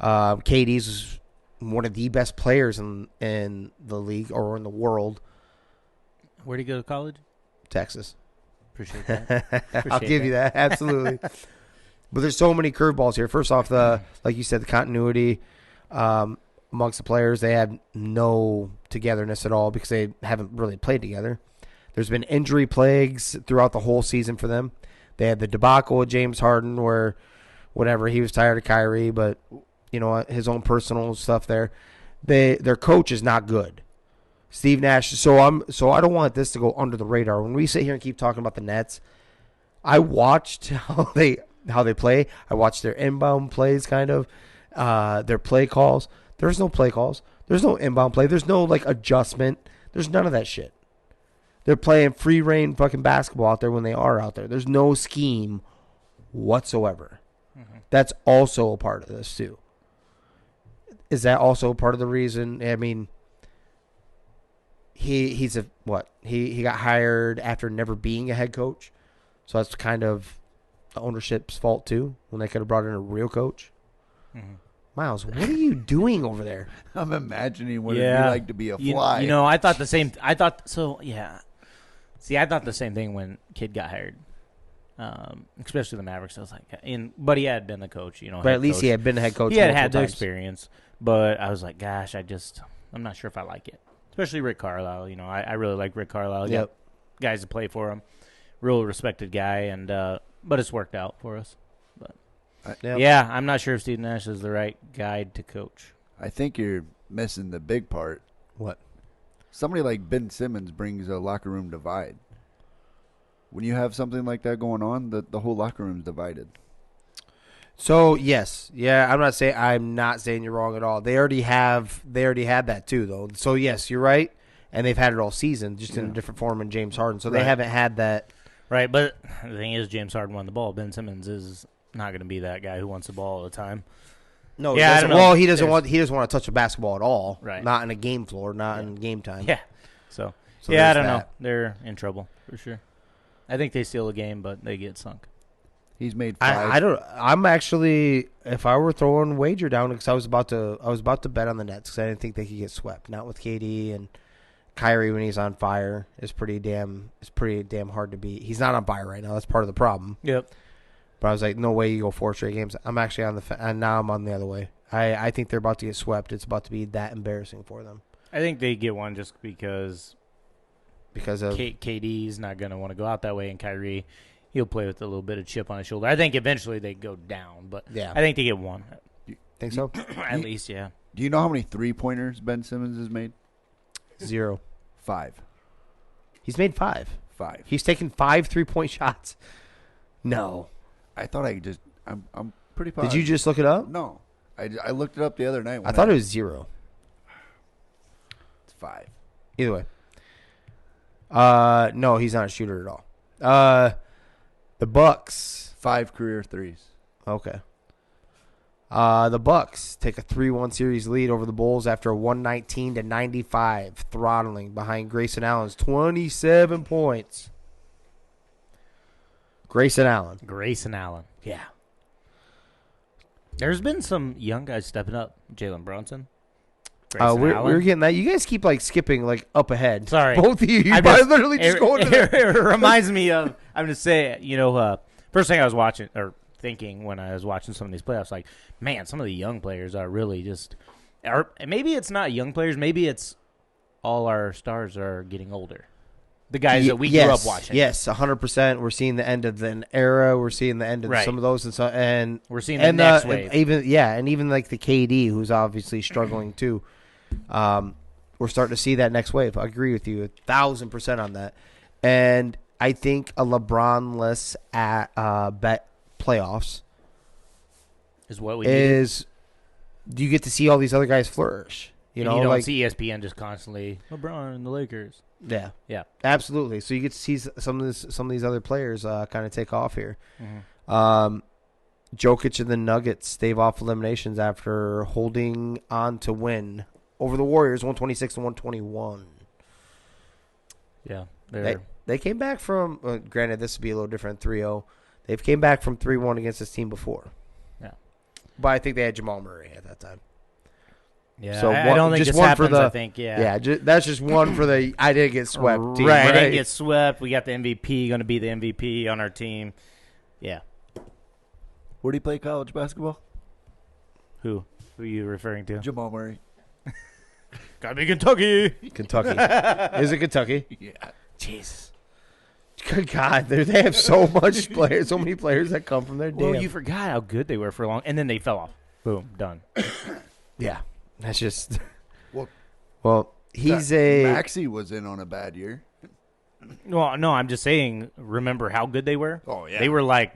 KD's one of the best players in the league or in the world. Where'd he go to college? Texas. Appreciate that. I'll give you that, absolutely. But there's so many curveballs here. First off, like you said, the continuity amongst the players. They have no togetherness at all because they haven't really played together. There's been injury plagues throughout the whole season for them. They had the debacle with James Harden where, whatever, he was tired of Kyrie, but his own personal stuff there. Their coach is not good. Steve Nash. So I don't want this to go under the radar. When we sit here and keep talking about the Nets, I watched how they play. I watched their inbound plays, kind of their play calls. There's no play calls. There's no inbound play. There's no adjustment. There's none of that shit. They're playing free reign fucking basketball out there when they are out there. There's no scheme whatsoever. Mm-hmm. That's also a part of this too. Is that also part of the reason? I mean, he got hired after never being a head coach. So that's kind of the ownership's fault too, when they could have brought in a real coach. Mm-hmm. Myles, what are you doing over there? I'm imagining what it'd be like to be a fly. You know, I thought the same. I thought so. Yeah. See, I thought the same thing when Kidd got hired, especially the Mavericks. I was like, but he had been the coach. You know, But at least he had been the head coach. He had multiple the times. experience. But I was like, gosh, I'm not sure if I like it. Especially Rick Carlisle. You know, I really like Rick Carlisle. Yep. Guys to play for him, real respected guy, and but it's worked out for us. Yep. Yeah, I'm not sure if Steve Nash is the right guy to coach. I think you're missing the big part. What? Somebody like Ben Simmons brings a locker room divide. When you have something like that going on, the whole locker room's divided. So yes, yeah, I'm not saying you're wrong at all. They already had that too, though. So yes, you're right, and they've had it all season, just in a different form in James Harden. So they haven't had that. Right, but the thing is, James Harden won the ball. Ben Simmons is not going to be that guy who wants the ball all the time. No, yeah, he doesn't. Well, he doesn't want to touch a basketball at all. Right, not in a game floor, not in game time. Yeah, so I don't know. They're in trouble for sure. I think they steal a game, but they get sunk. He's made 5. I don't. I'm actually, if I were throwing a wager down, because I was about to bet on the Nets because I didn't think they could get swept. Not with KD and Kyrie when he's on fire. It's pretty damn hard to beat. He's not on fire right now. That's part of the problem. Yep. But I was like, no way you go 4 straight games. I'm actually on and now I'm on the other way. I think they're about to get swept. It's about to be that embarrassing for them. I think they get one just because of KD's not going to want to go out that way, and Kyrie, he'll play with a little bit of chip on his shoulder. I think eventually they go down, but I think they get one. Think so? At least, yeah. Do you know how many 3-pointers Ben Simmons has made? 0. 5. He's made 5. 5. He's taken 5 3-point shots. No. I thought I just. I'm pretty positive. Did you just look it up? No. I looked it up the other night. I thought it was 0. It's 5. Either way. No, he's not a shooter at all. The Bucks. 5 career threes. Okay. The Bucks take a 3-1 series lead over the Bulls after a 119-95 throttling behind Grayson Allen's 27 points. Grayson Allen. Yeah. There's been some young guys stepping up. Jalen Brunson. We're getting that. You guys keep skipping up ahead. Sorry, both of you. You literally just going to it reminds me of. I'm just saying. First thing I was watching or thinking when I was watching some of these playoffs, like, man, some of the young players are really just. Or maybe it's not young players. Maybe it's all our stars are getting older. The guys that we grew up watching. Yes, 100%. We're seeing the end of an era. We're seeing the end of some of those, and we're seeing the next wave. And even the KD, who's obviously struggling too. We're starting to see that next wave. I agree with you 1,000% on that. And I think a LeBron-less bet playoffs is what we need. Do you get to see all these other guys flourish? You don't see ESPN just constantly LeBron and the Lakers. Yeah, absolutely. So you get to see some of these other players kind of take off here. Mm-hmm. Jokic and the Nuggets stave off eliminations after holding on to win over the Warriors, 126-121. Yeah, they came back from. Granted, this would be a little different. 3-0. They've came back from 3-1 against this team before. Yeah, but I think they had Jamal Murray at that time. Yeah, so I don't think this happens. I think that's just one for the I didn't get swept team. Right, I didn't get swept. We got the MVP, going to be the MVP on our team. Yeah. Where do you play college basketball? Who are you referring to? Jamal Murray. Gotta be Kentucky. Is it Kentucky? Yeah. Jesus. Good God, they have so many players that come from their damn. Well, you forgot how good they were for a long, and then they fell off. Boom, done. Yeah. That's just well. He's Maxey was in on a bad year. Well, no, I'm just saying. Remember how good they were? Oh yeah, they were like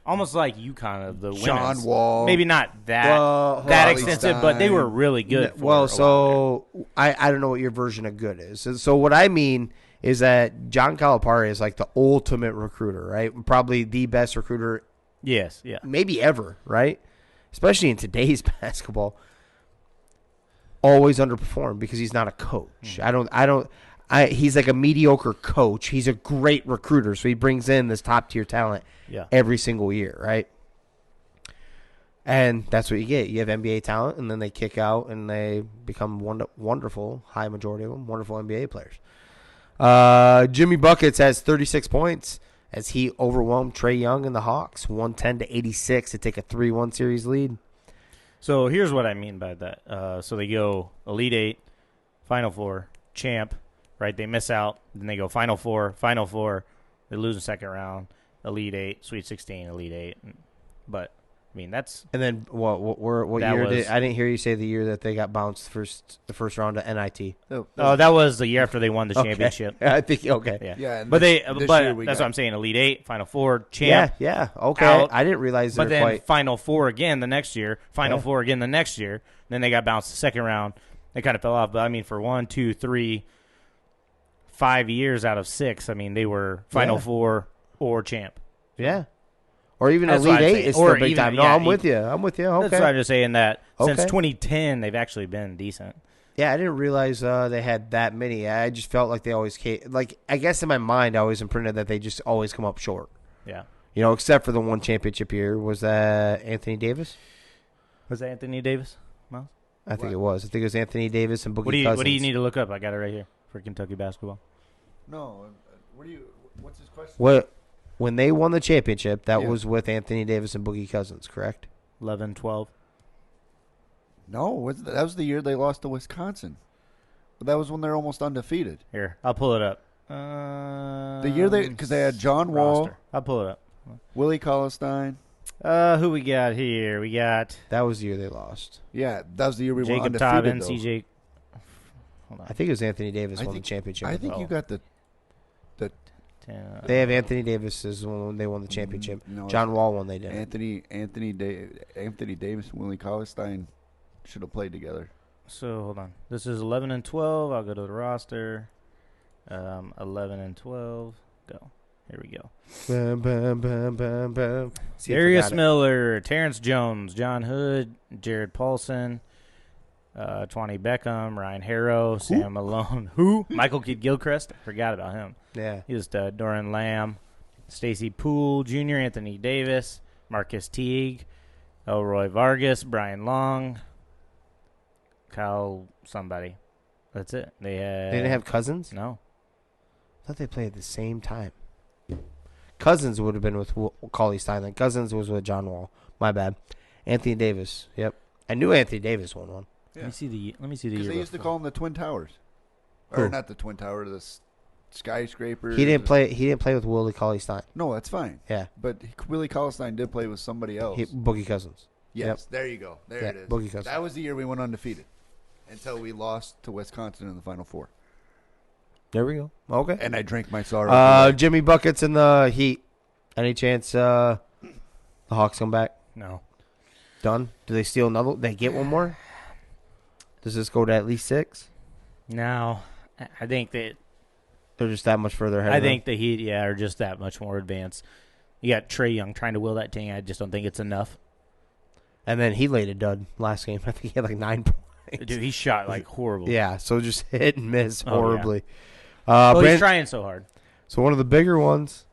almost like UConn of the John women's. Wall. Maybe not that extensive, but they were really good. I don't know what your version of good is. So what I mean is that John Calipari is like the ultimate recruiter, right? Probably the best recruiter. Yes, yeah, maybe ever, right? Especially in today's basketball. Always underperformed because he's not a coach. he's like a mediocre coach. He's a great recruiter, so he brings in this top-tier talent every single year, right? And that's what you get. You have NBA talent, and then they kick out, and they become wonderful, high majority of them, wonderful NBA players. Jimmy Buckets has 36 points as he overwhelmed Trae Young and the Hawks, 110-86 to take a 3-1 series lead. So here's what I mean by that. So they go Elite Eight, Final Four, champ, right? They miss out. Then they go Final Four. They lose in second round, Elite Eight, Sweet 16, Elite Eight. But, I mean, that's... And then what year did... I didn't hear you say the year that they got bounced the first round of NIT. Oh, that was the year after they won the championship. I think, okay. Yeah. But that's what I'm saying, Elite Eight, Final Four, champ. Yeah, okay. Out. I didn't realize they were then quite... Final Four again the next year, Final Four again the next year. Then they got bounced the second round. They kind of fell off. But, I mean, for 1, 2, 3, 5 years out of 6, I mean, they were Final Four or champ. Yeah. Or even Elite Eight is still big time. No, I'm with you. Okay. That's why I'm just saying that since 2010, they've actually been decent. Yeah, I didn't realize they had that many. I just felt like they always came. Like, I guess in my mind, I always imprinted that they just always come up short. Yeah. You know, except for the one championship year. Was that Anthony Davis? Was that Anthony Davis, Myles? I think it was. I think it was Anthony Davis and Boogie Cousins. What do you need to look up? I got it right here for Kentucky basketball. No. What's his question? When they won the championship, that was with Anthony Davis and Boogie Cousins, correct? 11, 12. No, that was the year they lost to Wisconsin. But that was when they're almost undefeated. Here, I'll pull it up. The year because they had John Wall. I'll pull it up. Willie Cauley-Stein. Who we got here? We got... That was the year they lost. Yeah, that was the year we went Jacob undefeated, Tobbin, CJ... Hold on. I think it was Anthony Davis won the championship. I think you got the... They have Anthony Davis as when they won the championship. No, John Wall won. They did. Anthony Davis and Willie Cauley-Stein should have played together. So hold on. This is 11 and 12. I'll go to the roster. 11 and 12. Go. Here we go. Bam, bam, bam, bam, bam. Darius Miller, Terrence Jones, John Hood, Jared Paulson, Twani Beckham, Ryan Harrow, Sam Malone. Who? Michael Kidd-Gilchrist. Forgot about him. Yeah. He was Doran Lamb, Stacey Poole Jr., Anthony Davis, Marcus Teague, Elroy Vargas, Brian Long, Kyle somebody. That's it. They didn't have Cousins? No. I thought they played at the same time. Cousins would have been with Cauley-Stein. Then Cousins was with John Wall. My bad. Anthony Davis. Yep. I knew Anthony Davis won one. Yeah. Let me see the year. Because they used to call them the Twin Towers. Who? Or not the Twin Tower, the skyscraper. He didn't play with Willie Cauley-Stein. No, that's fine. Yeah. But Willie Cauley-Stein did play with somebody else. Boogie Cousins. Yes, Yep. there you go. There it is. Boogie Cousins. That was the year we went undefeated until we lost to Wisconsin in the Final Four. There we go. Okay. And I drank my sorrow. Jimmy Buckets in the Heat. Any chance the Hawks come back? No. Done? Do they steal another? They get one more? Does this go to at least 6? No. I think that they're just that much further ahead. I think the Heat, are just that much more advanced. You got Trae Young trying to will that team. I just don't think it's enough. And then he laid a dud last game. I think he had like 9 points. Dude, he shot like horrible. Yeah, so just hit and miss horribly. He's trying so hard. So one of the bigger ones,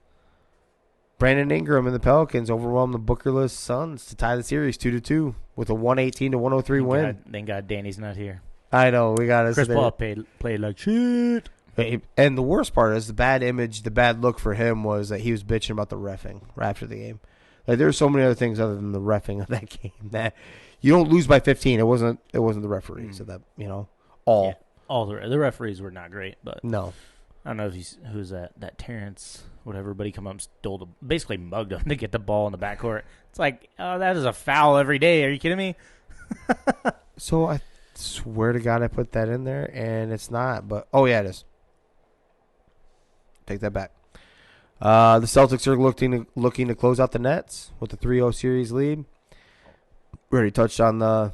Brandon Ingram and the Pelicans overwhelmed the Bookerless Suns to tie the series 2-2 with a 118-103 win. Thank God Danny's not here. I know. We got Chris Paul played like shit. And the worst part is the bad image, the bad look for him was that he was bitching about the reffing right after the game. Like there's so many other things other than the reffing of that game that you don't lose by 15. It wasn't the referees. So that all the referees were not great, but no. I don't know if who's that Terrence whatever, but he come up and basically mugged him to get the ball in the backcourt. It's like, oh, that is a foul every day. Are you kidding me? So I swear to God I put that in there and it's not, but yeah, it is. Take that back. The Celtics are looking to close out the Nets with a 3-0 series lead. We already touched on the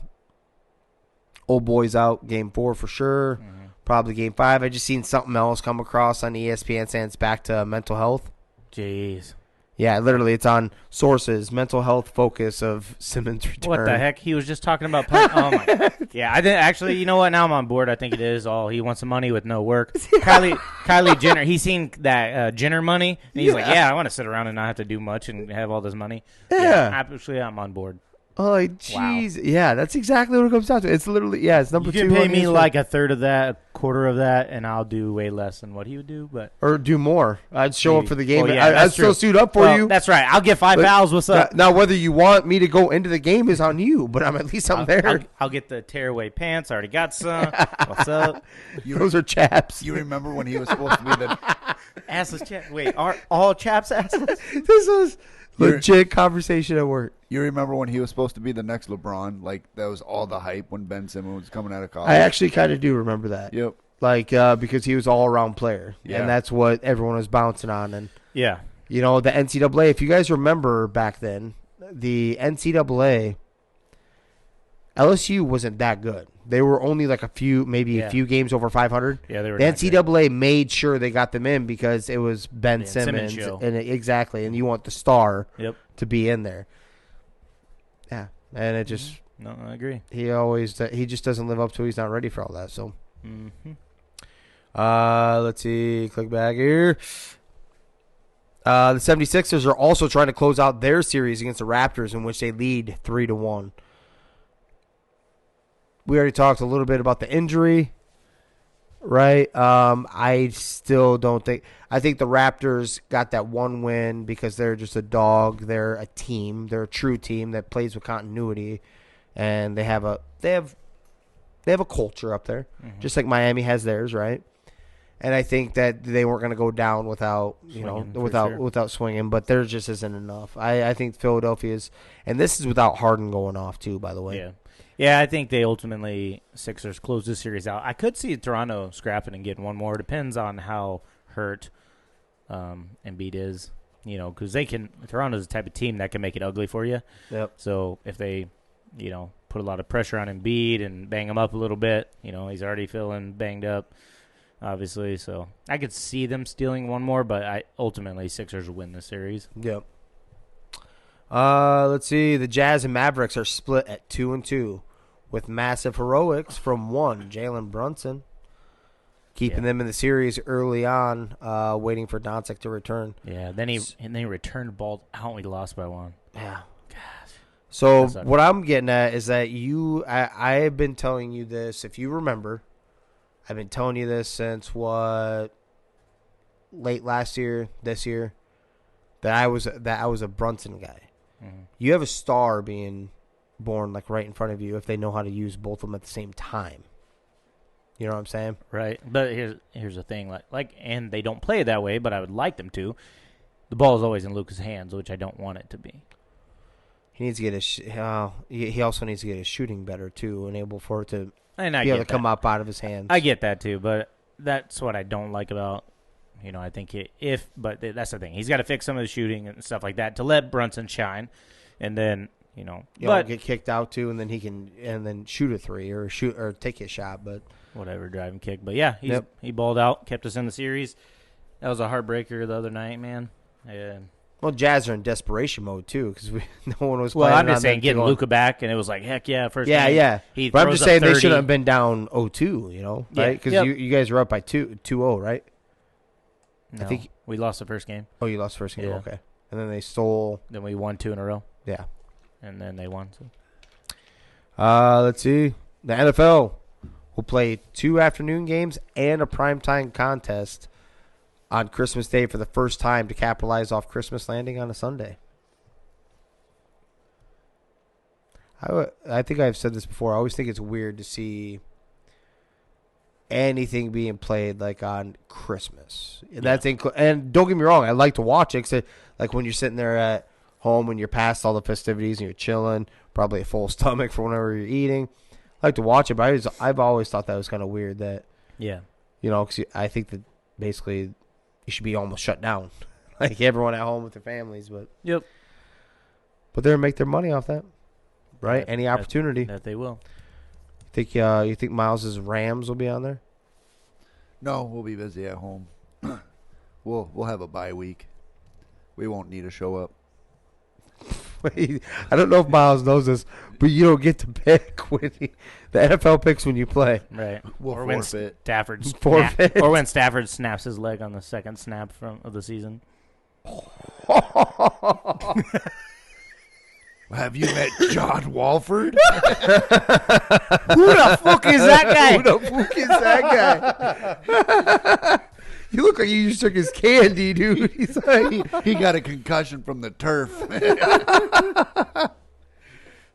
old boys out game 4 for sure. Mm-hmm. Probably game 5. I just seen something else come across on ESPN saying it's back to mental health. Jeez. Yeah, literally, it's on sources, mental health focus of Simmons' return. What the heck? He was just talking about oh my. Yeah, I think actually, you know what? Now I'm on board. I think it is all he wants some money with no work. Kylie Jenner, he's seen that Jenner money, and he's like, yeah, I want to sit around and not have to do much and have all this money. Yeah. Actually, I'm on board. Oh, jeez. Wow. Yeah, that's exactly what it comes down to. It's literally, it's number 2. You can pay me like a third of that, a quarter of that, and I'll do way less than what he would do. Or do more. I'd show up for the game. Yeah, I'd still suit up for you. That's right. I'll get 5 fouls. What's up? Now, whether you want me to go into the game is on you, but I'm there. I'll get the tearaway pants. I already got some. What's up? Those are chaps. You remember when he was supposed to be the assless chap? Wait, are all chaps assless? This was legit conversation at work. You remember when he was supposed to be the next LeBron? Like, that was all the hype when Ben Simmons was coming out of college. I actually kind of do remember that. Yep. Like, because he was all-around player. Yeah. And that's what everyone was bouncing on. And yeah. You know, the NCAA, if you guys remember back then, the NCAA, LSU wasn't that good. They were only like a few games over 500. Yeah, they were. The NCAA made sure they got them in because it was Ben Simmons. Exactly. And you want the star to be in there. Yeah, and it just no, I agree. He just doesn't live up to it. He's not ready for all that. So, let's see. Click back here. The 76ers are also trying to close out their series against the Raptors, in which they lead 3-1. We already talked a little bit about the injury, right? I still don't think. I think the Raptors got that one win because they're just a dog. They're a team. They're a true team that plays with continuity, and they have a culture up there, just like Miami has theirs, right? And I think that they weren't going to go down without swinging, but there just isn't enough. I think Philadelphia's, and this is without Harden going off too, by the way. Yeah. Yeah, I think they ultimately, Sixers, close this series out. I could see Toronto scrapping and getting one more. Depends on how hurt Embiid is, because Toronto's the type of team that can make it ugly for you. Yep. So if they, put a lot of pressure on Embiid and bang him up a little bit, he's already feeling banged up, obviously. So I could see them stealing one more, but ultimately Sixers will win this series. Yep. Let's see. The Jazz and Mavericks are split at 2-2 with massive heroics from one, Jalen Brunson, keeping them in the series early on, waiting for Doncic to return. Yeah, then he returned the ball out and we lost by one. Yeah. Gosh. So what I'm getting at is that I have been telling you this, if you remember, I've been telling you this since late last year, this year, that I was a Brunson guy. You have a star being born like right in front of you if they know how to use both of them at the same time. You know what I'm saying? Right. But here's the thing, and they don't play it that way, but I would like them to. The ball is always in Luka's hands, which I don't want it to be. He needs to get he also needs to get his shooting better too, and able for it to be able to come up out of his hands. I get that too, but that's what I don't like about. I think but that's the thing. He's got to fix some of the shooting and stuff like that to let Brunson shine, and then but get kicked out too, and then he can shoot a three or take a shot, but whatever, drive and kick. But yeah, he balled out, kept us in the series. That was a heartbreaker the other night, man. Yeah. Well, Jazz are in desperation mode too because no one was. Well, I'm just saying getting Luka back, and it was like heck yeah, first. Yeah, game, yeah. But I'm just saying 30. They shouldn't have been down 0-2, right? Because you guys were up by 2-0, right? No, I think we lost the first game. Oh, you lost the first game? Yeah. Okay. And then they stole. Then we won 2 in a row. Yeah. And then they won. So. Let's see. The NFL will play 2 afternoon games and a primetime contest on Christmas Day for the first time to capitalize off Christmas landing on a Sunday. I think I've said this before. I always think it's weird to see anything being played like on Christmas. That's and don't get me wrong, I like to watch it. Like when you're sitting there at home when you're past all the festivities and you're chilling, probably a full stomach for whenever you're eating. I like to watch it, but I've always thought that was kind of weird that, because I think that basically you should be almost shut down, like everyone at home with their families. But but they're gonna make their money off that, right? Any opportunity that they will. You think Myles' Rams will be on there? No, we'll be busy at home. We'll have a bye week. We won't need to show up. Wait, I don't know if Myles knows this, but you don't get to pick the NFL picks when you play. Right. We'll or when forfeit. Forfeit. Or when Stafford snaps his leg on the second snap of the season. Have you met John Walford? Who the fuck is that guy? Who the fuck is that guy? You look like you just took his candy, dude. He's like, He got a concussion from the turf.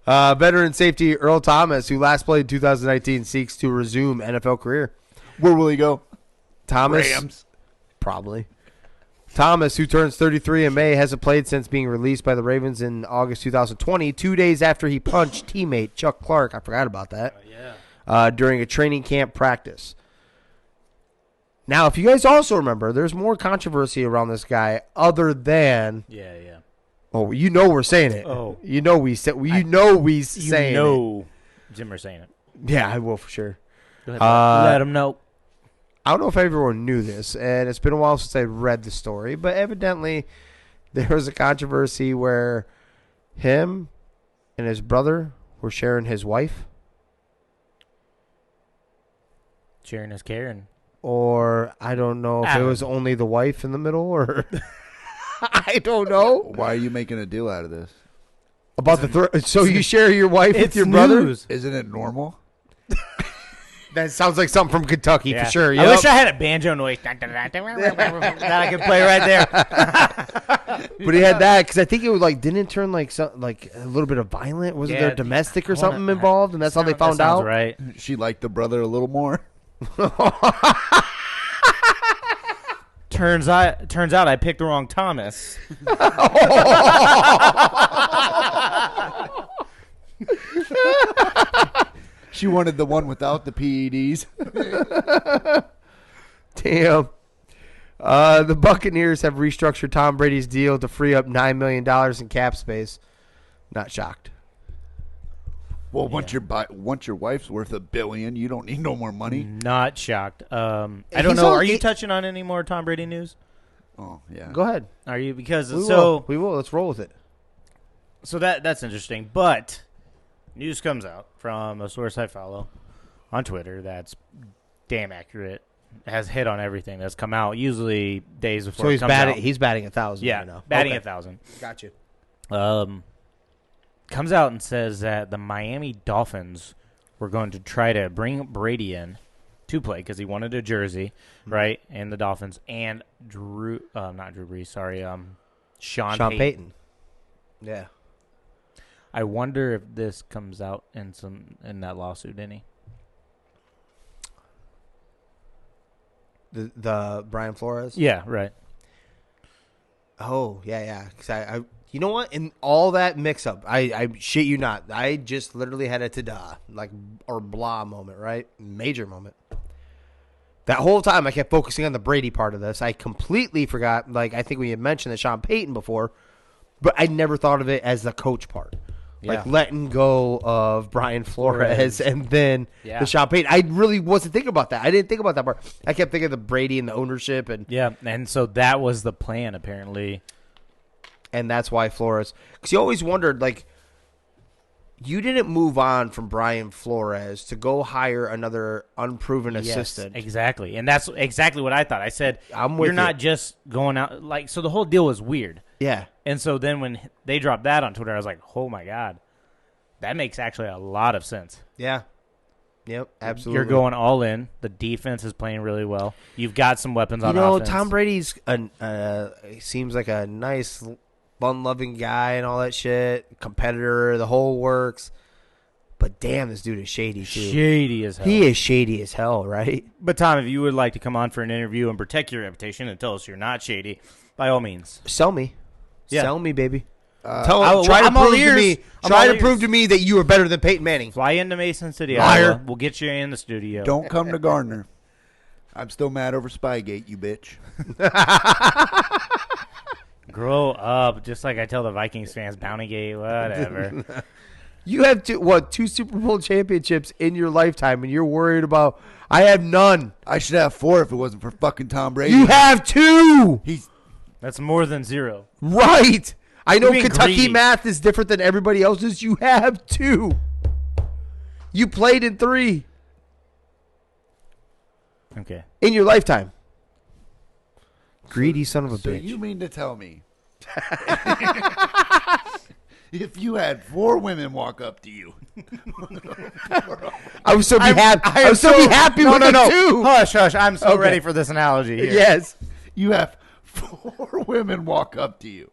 veteran safety Earl Thomas, who last played in 2019, seeks to resume NFL career. Where will he go? Thomas, Rams. probably. Thomas, who turns 33 in May, hasn't played since being released by the Ravens in August 2020, 2 days after he punched teammate Chuck Clark. I forgot about that. During a training camp practice. Now, if you guys also remember, there's more controversy around this guy other than. Yeah. Oh, you know we're saying it. Oh. You know we said. You know we saying it. Zimmer's saying it. Yeah, I will for sure. Go ahead. Let him know. I don't know if everyone knew this, and it's been a while since I read the story, but evidently there was a controversy where him and his brother were sharing his wife. Sharing his Karen. Or I don't know if it was only the wife in the middle, or I don't know. Why are you making a deal out of this? About so you share your wife with your brother? News. Isn't it normal? That sounds like something from Kentucky for sure. I wish I had a banjo noise that I could play right there. But he had that because I think it was like, didn't it turn like a little bit of violent? Wasn't there domestic or something involved? And that's how they found out. Right. She liked the brother a little more. Turns out I picked the wrong Thomas. She wanted the one without the PEDs. Damn. The Buccaneers have restructured Tom Brady's deal to free up $9 million in cap space. Not shocked. Well, once your wife's worth $1 billion, you don't need no more money. Not shocked. I don't know. Are you touching on any more Tom Brady news? Oh yeah. Go ahead. Are you? Because We will. Let's roll with it. So that's interesting. But news comes out from a source I follow on Twitter that's damn accurate. Has hit on everything that's come out. Usually days before. So he's batting. He's batting 1,000. Yeah, right now. batting 1,000. Got you. Comes out and says that the Miami Dolphins were going to try to bring Brady in to play because he wanted a jersey, right? And the Dolphins and not Drew Brees, sorry, Sean Payton. Yeah. I wonder if this comes out in that lawsuit, any. The Brian Flores? Yeah, right. Oh, yeah. Because I you know what? In all that mix-up, I shit you not, I just literally had a ta-da, or blah moment, right? Major moment. That whole time, I kept focusing on the Brady part of this. I completely forgot, I think we had mentioned the Sean Payton before, but I never thought of it as the coach part. Yeah. Letting go of Brian Flores and then the Sean Payton. I really wasn't thinking about that. I didn't think about that part. I kept thinking of the Brady and the ownership. And so that was the plan, apparently. And that's why Flores, because you always wondered, you didn't move on from Brian Flores to go hire another unproven assistant. Exactly. And that's exactly what I thought. I said, you're not just going out. So the whole deal was weird. Yeah. And so then when they dropped that on Twitter, I was like, oh, my God. That makes actually a lot of sense. Yeah. Yep, absolutely. You're going all in. The defense is playing really well. You've got some weapons on offense. Tom Brady's seems like a nice, fun-loving guy and all that shit. Competitor, the whole works. But damn, this dude is shady, too. Shady as hell. He is shady as hell, right? But, Tom, if you would like to come on for an interview and protect your reputation and tell us you're not shady, by all means. Sell me. Yeah. Sell me, baby. Try to prove to me that you are better than Peyton Manning. Fly into Mason City, Liar. Iowa. We'll get you in the studio. Don't come to Gardner. I'm still mad over Spygate, you bitch. Grow up, just like I tell the Vikings fans, Bountygate, whatever. You have two Super Bowl championships in your lifetime, and you're worried about. I have none. I should have 4 if it wasn't for fucking Tom Brady. You have 2. That's more than 0. Right. I know being Kentucky greedy. math is different than everybody else's. You have 2. You played in 3 Okay. in your lifetime. Greedy son of a So bitch. you mean to tell me if you had 4 women walk up to you, I would still be happy. I would still be happy with the 2. Hush, hush. I'm so Okay. ready for this analogy here. Yes. you have 4 women walk up to you,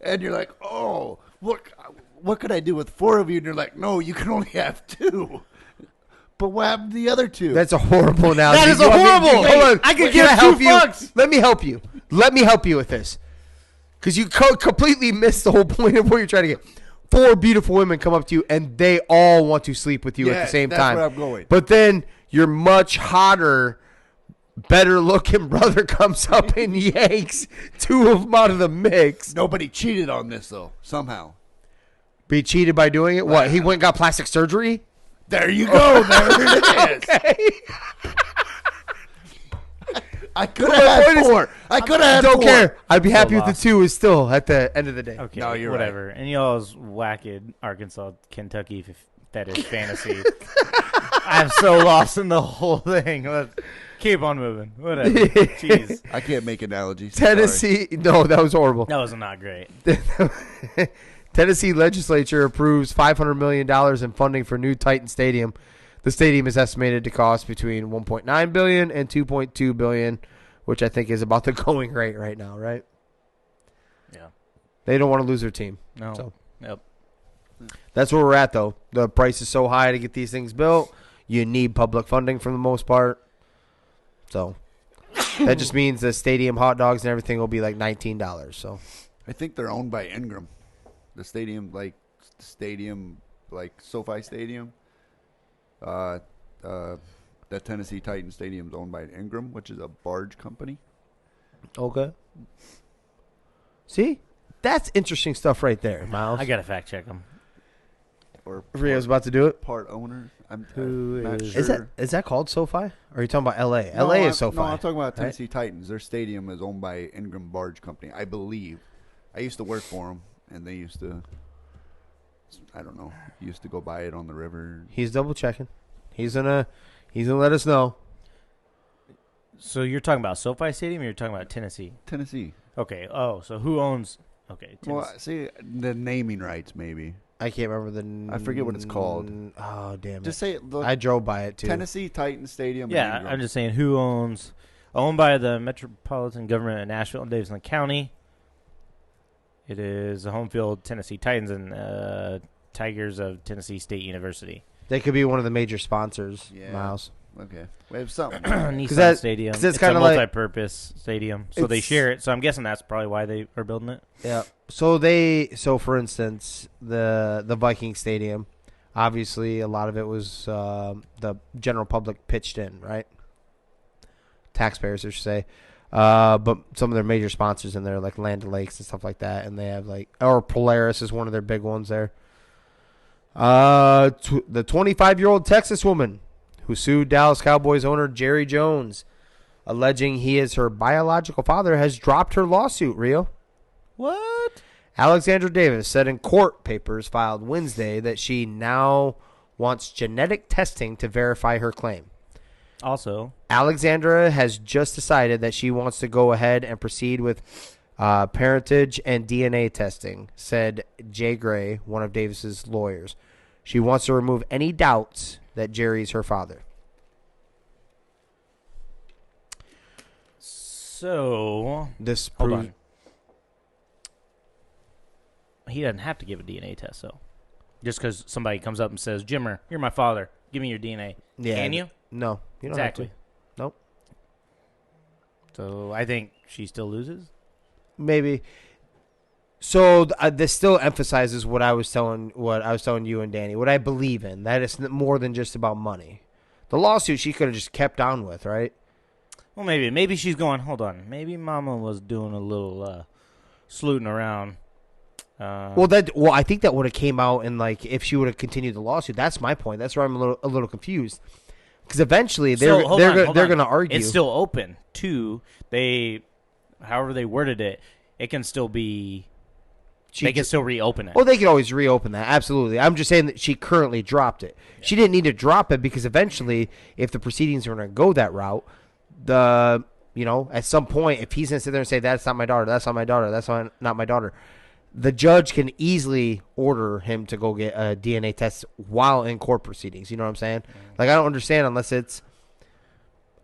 and you're like, oh, what could I do with 4 of you? And you're like, no, you can only have 2. But what happened to the other 2? That's a horrible analogy. That is You want me- horrible. Hold on. I could Can give help 2 you? fucks. Let me help you. Let me help you with this. Because you completely missed the whole point of what you're trying to get. 4 beautiful women come up to you, and they all want to sleep with you at the same that's time. where I'm going. But then your much hotter, better-looking brother comes up and yanks 2 of them out of the mix. Nobody cheated on this, though, somehow. Be cheated by doing it? What? He went and got plastic surgery? There you go. There it is. Okay. I could My have point had is- 4. I could have had Don't 4. care. I'd be happy with lost. the 2 is still at the end of the day. Okay, No, you're whatever. And y'all's wacked Arkansas, Kentucky fetish fantasy. I'm so lost in the whole thing. Let's keep on moving. Whatever. Jeez. I can't make analogies. Tennessee. No, that was horrible. That was not great. Tennessee legislature approves $500 million in funding for new Titan Stadium. The stadium is estimated to cost between $1.9 billion and $2.2 billion, which I think is about the going rate right now, right? Yeah. They don't want to lose their team. No. So. Yep. That's where we're at, though. The price is so high to get these things built. You need public funding for the most part. So that just means the stadium hot dogs and everything will be like $19. So I think they're owned by Ingram. The stadium, like SoFi Stadium. The Tennessee Titans Stadium is owned by Ingram, which is a barge company. okay. See, that's interesting stuff right there, Myles. I got to fact check them. Or Rio's about to do it. part owner. I'm Who not is- sure. Is that called SoFi? Or are you talking about LA? No, LA I'm- is SoFi. No, I'm talking about right? Tennessee Titans. Their stadium is owned by Ingram Barge Company, I believe. I used to work for them, and they used to, I don't know, used to go buy it on the river. He's double checking. He's gonna let us know. So you're talking about SoFi Stadium or you're talking about Tennessee? Tennessee. Okay. Oh, so who owns... Okay. Well, Tennessee. see, the naming rights, maybe. I can't remember the. I forget what it's called. Oh damn Just it! say it. Look, I drove by it too. Tennessee Titans Stadium. and Yeah, Ingram. I'm just saying who owns... Owned by the Metropolitan Government of Nashville and Davidson County. It is the home field Tennessee Titans and Tigers of Tennessee State University. They could be one of the major sponsors, Yeah. Miles. Okay. We have something. Nissan Stadium. 'cause it's It's kinda a like- multi-purpose stadium, so they It's- share it. So I'm guessing that's probably why they are building it. Yeah. So for instance, the Viking Stadium, obviously a lot of it was the general public pitched in, right? Taxpayers, I should say. But some of their major sponsors in there, like Land O'Lakes and stuff like that, and they have or Polaris is one of their big ones there. The 25-year-old Texas woman who sued Dallas Cowboys owner Jerry Jones, alleging he is her biological father, has dropped her lawsuit, Rio. What? Alexandra Davis said in court papers filed Wednesday that she now wants genetic testing to verify her claim. Also, Alexandra has just decided that she wants to go ahead and proceed with parentage and DNA testing, said Jay Gray, one of Davis's lawyers. She wants to remove any doubts that Jerry's her father. so This hold proves on. He doesn't have to give a DNA test, though. Just because somebody comes up and says, "Jimmer, you're my father. Give me your DNA." Yeah, Can you? No, you don't Exactly. have to. Nope. So I think she still loses. Maybe. So this still emphasizes what I was telling you and Danny, what I believe in. That it's more than just about money. The lawsuit she could have just kept on with, right? Well, maybe she's going. Hold on. Maybe Mama was doing a little sleuting around. Well, I think that would have came out in if she would have continued the lawsuit. That's my point. That's where I'm a little confused. Because eventually they're going to argue. It's still open to however they worded it. it can still be. They can still reopen it. Well, they can always reopen that. Absolutely. I'm just saying that she currently dropped it. Yeah. She didn't need to drop it because eventually, if the proceedings are going to go that route, at some point, if he's going to sit there and say, that's not my daughter, that's not my daughter, that's not my daughter, the judge can easily order him to go get a DNA test while in court proceedings. You know what I'm saying? Like, I don't understand unless it's –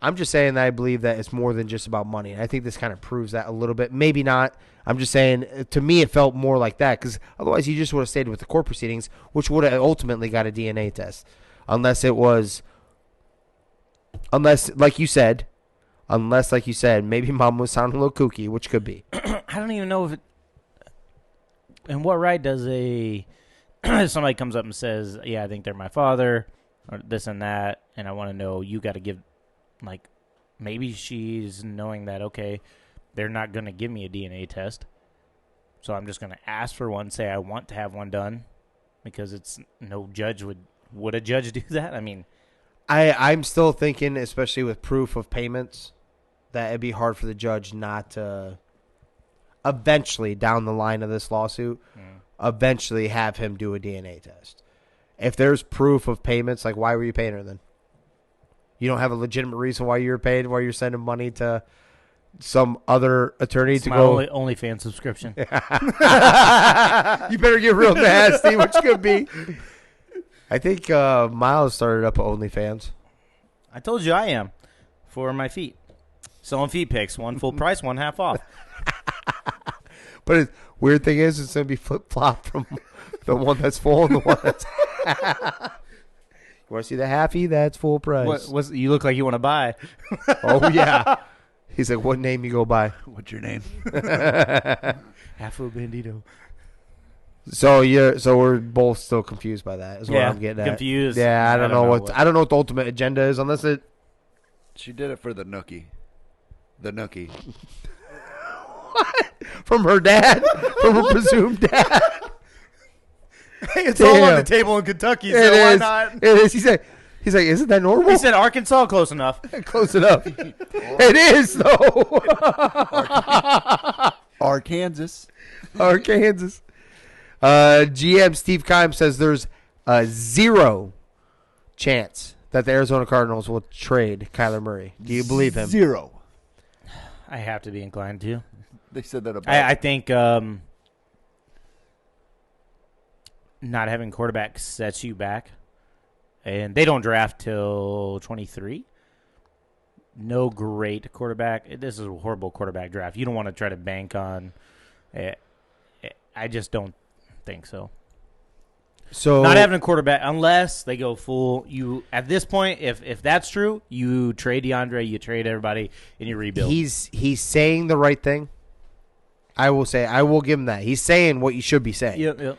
I'm just saying that I believe that it's more than just about money. I think this kind of proves that a little bit. Maybe not. I'm just saying, to me, it felt more like that because otherwise you just would have stayed with the court proceedings, which would have ultimately got a DNA test. Unless, like you said, maybe mom was sounding a little kooky, which could be. I don't even know if it – and what right does somebody comes up and says, yeah, I think they're my father, or this and that, and I want to know, you got to give – like, maybe she's knowing that, okay, they're not going to give me a DNA test, so I'm just going to ask for one, say I want to have one done, because it's no judge would a judge do that? I mean, I'm still thinking, especially with proof of payments, that it'd be hard for the judge not to eventually, down the line of this lawsuit, eventually have him do a DNA test. If there's proof of payments, like, why were you paying her then? You don't have a legitimate reason why you were paid, why you're sending money to some other attorney it's to my go. OnlyFans subscription. You better get real nasty, which could be. I think Myles started up OnlyFans. I told you I am for my feet. Selling feet pics, one full price, one half off. But the weird thing is, it's going to be flip-flop from the one that's full and the one that's You want to see the halfie? That's full price. You look like you want to buy. Oh, yeah. He's like, what name you go by? What's your name? Afro Bandito. So we're both still confused by that. Is what I'm getting at. Confused. Yeah, I don't know what the ultimate agenda is unless it. She did it for the nookie. The nookie. What? From her dad? From her presumed dad? Hey, it's all on the table in Kentucky, so why not? It is. He's like, isn't that normal? He said Arkansas, close enough. Close enough. It is, though. Arkansas. GM Steve Keim says there's a 0 chance that the Arizona Cardinals will trade Kyler Murray. Do you believe him? 0. I have to be inclined to. They said that about. I think not having quarterback sets you back. And they don't draft till 23. No great quarterback. This is a horrible quarterback draft. You don't want to try to bank on it. I just don't think so. So not having a quarterback, unless they go full. You at this point, if that's true, you trade DeAndre, you trade everybody, and you rebuild. He's saying the right thing. I will give him that. He's saying what you should be saying. Yep.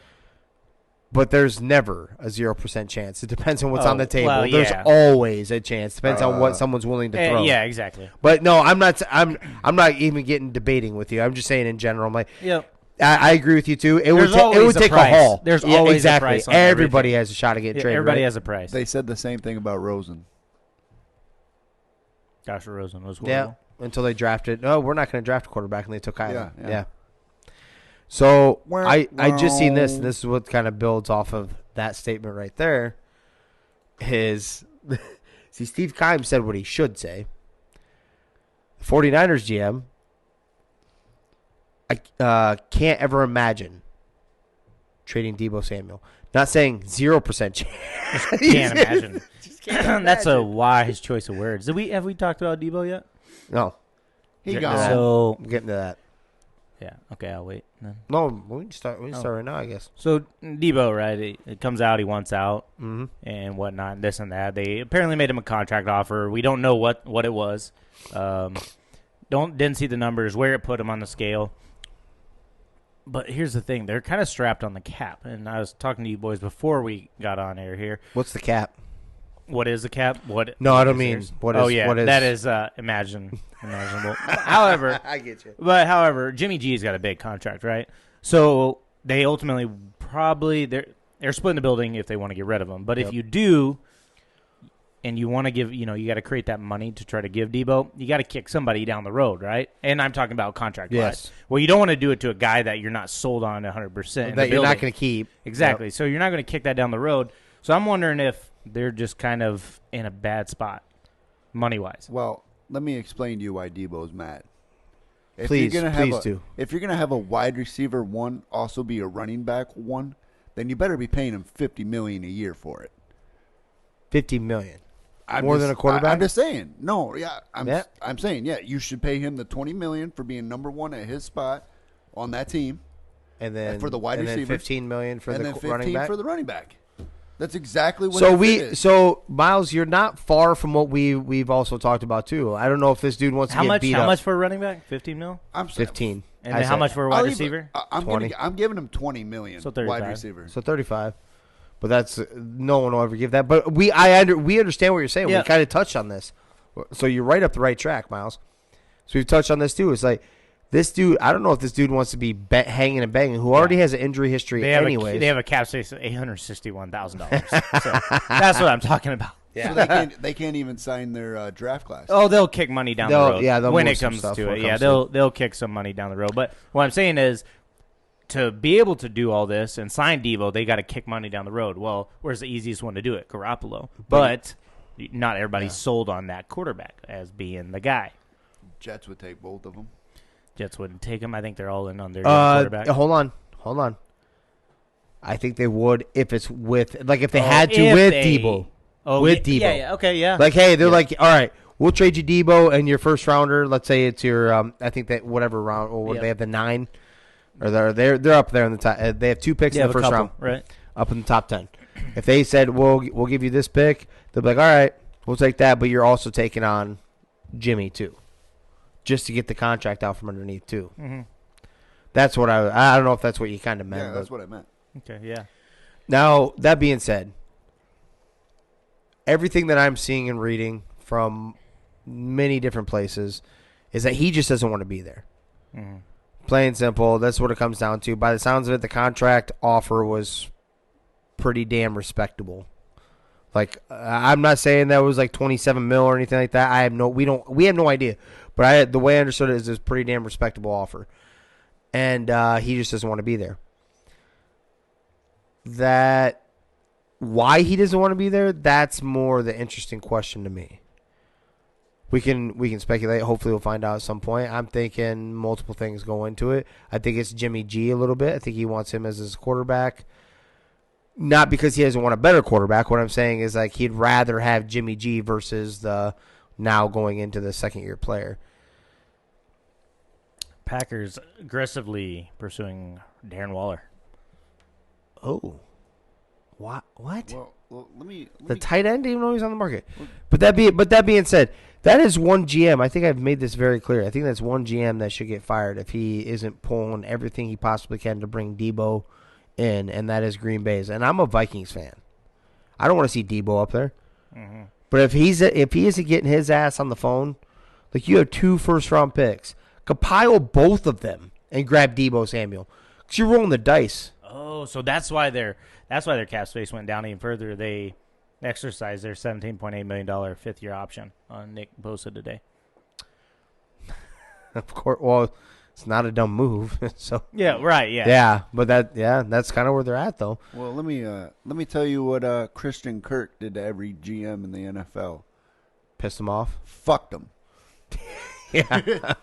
But there's never a 0% chance. It depends on what's on the table. Well, There's always a chance. Depends on what someone's willing to throw. Yeah, exactly. But no, I'm not even getting debating with you. I'm just saying in general. I'm like, yep. I agree with you too. It would take a haul. There's always exactly. a price on everybody everything. has a shot to get traded. Everybody right? has a price. They said the same thing about Rosen. Josh Rosen was horrible. Yeah, until they drafted. No, we're not going to draft a quarterback, and they took Kyler. Yeah. So I just seen this, and this is what kind of builds off of that statement right there. See, Steve Keim said what he should say. The 49ers GM, I can't ever imagine trading Deebo Samuel. Not saying 0% chance. Can't imagine. That's a wise choice of words. Have we talked about Deebo yet? No. He got So I'm getting to that. Yeah. Okay, I'll wait then. No, we can start right now, I guess. So Deebo, right? It comes out, he wants out, Mm-hmm. and whatnot, this and that. They apparently made him a contract offer. We don't know what it was. Didn't see the numbers, where it put him on the scale. But here's the thing: they're kind of strapped on the cap. And I was talking to you boys before we got on air here. What's the cap? What is the cap? No, I don't mean what is. Oh yeah, what is, that is imaginable. However, I get you. But however, Jimmy G's got a big contract, right? So they ultimately probably they're splitting the building if they want to get rid of him. But if you do, and you want to give, you got to create that money to try to give Deebo, you got to kick somebody down the road, right? And I'm talking about contract. Yes. Well, you don't want to do it to a guy that you're not sold on 100%. That you're not going to keep. Exactly. Yep. So you're not going to kick that down the road. So I'm wondering if they're just kind of in a bad spot, money-wise. Well, let me explain to you why Deebo's mad. Please do. If you're going to have a wide receiver one also be a running back one, then you better be paying him $50 million a year for it. $50 million. More than a quarterback? I'm just saying. No, yeah. Yeah. I'm saying, yeah, you should pay him the $20 million for being number one at his spot on that team. And then for the wide receiver, $15 million for and the then 15 running back. for the running back. That's exactly what. So Myles, you're not far from what we've also talked about too. I don't know if this dude wants to get beat up. How much for a running back? 15 mil. I'm 15. And then how much for a wide receiver? I'm giving him $20 million. So 35. Wide receiver. So 35. But that's no one will ever give that. But we understand what you're saying. Yeah. We kind of touched on this. So you're right up the right track, Myles. So we've touched on this too. It's like this dude. I don't know if this dude wants to be hanging and banging. Who already has an injury history anyway. They have a cap space of $861,000. So that's what I'm talking about. Yeah. So they can't even sign their draft class. Oh, they'll kick money down the road. Yeah, when it comes to it. Yeah, they'll kick some money down the road. But what I'm saying is, to be able to do all this and sign Deebo, they got to kick money down the road. Well, where's the easiest one to do it? Garoppolo. But not everybody's sold on that quarterback as being the guy. Jets would take both of them. Jets wouldn't take him. I think they're all in on their quarterback. Hold on. I think they would if it's with if they had to with Deebo. With Deebo. Yeah, okay, yeah. Hey, they're like, all right, we'll trade you Deebo and your first rounder. Let's say it's your I think that whatever round or they have the 9 or they're up there in the top. They have 2 picks in the first round, right? Up in the top 10. If they said we'll give you this pick, they'll be like, all right, we'll take that, but you're also taking on Jimmy too, just to get the contract out from underneath too. Mm-hmm. That's what I don't know if that's what you kind of meant. Yeah, that's what I meant. Okay, yeah. Now that being said, everything that I'm seeing and reading from many different places is that he just doesn't want to be there. Mm-hmm. Plain and simple. That's what it comes down to. By the sounds of it, the contract offer was pretty damn respectable. I'm not saying that was like 27 mil or anything like that. We have no idea. But the way I understood it is it's a pretty damn respectable offer. And he just doesn't want to be there. Why he doesn't want to be there, that's more the interesting question to me. We can speculate. Hopefully we'll find out at some point. I'm thinking multiple things go into it. I think it's Jimmy G a little bit. I think he wants him as his quarterback. Not because he doesn't want a better quarterback. What I'm saying is he'd rather have Jimmy G versus the now going into the second-year player. Packers aggressively pursuing Darren Waller. Oh. What? Well, let me tight end didn't even know he's on the market. But that being said, that is one GM. I think I've made this very clear. I think that's one GM that should get fired if he isn't pulling everything he possibly can to bring Deebo in, and that is Green Bay's. And I'm a Vikings fan. I don't want to see Deebo up there. Mm-hmm. But if he isn't getting his ass on the phone, you have 2 first-round picks, compile both of them and grab Deebo Samuel because you're rolling the dice. Oh, so that's why their cap space went down even further. They exercised their $17.8 million 5th-year option on Nick Bosa today. Of course, well, it's not a dumb move. So yeah, right, yeah. Yeah, but that's kind of where they're at though. Well, let me tell you what Christian Kirk did to every GM in the NFL. Pissed them off. Fucked them. Yeah.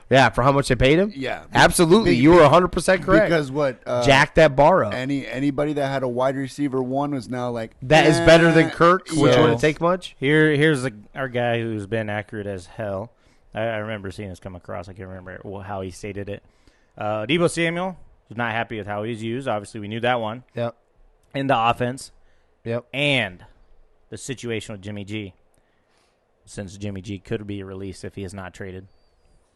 Yeah, for how much they paid him? Yeah. Absolutely. You were 100% correct. Because what? Jack that bar up. Anybody that had a wide receiver one was now like, that is better than Kirk, which wouldn't take much. Here's our guy who's been accurate as hell. I remember seeing this come across. I can't remember how he stated it. Deebo Samuel was not happy with how he's used. Obviously, we knew that one. Yep. In the offense. Yep. And the situation with Jimmy G. Since Jimmy G could be released if he is not traded.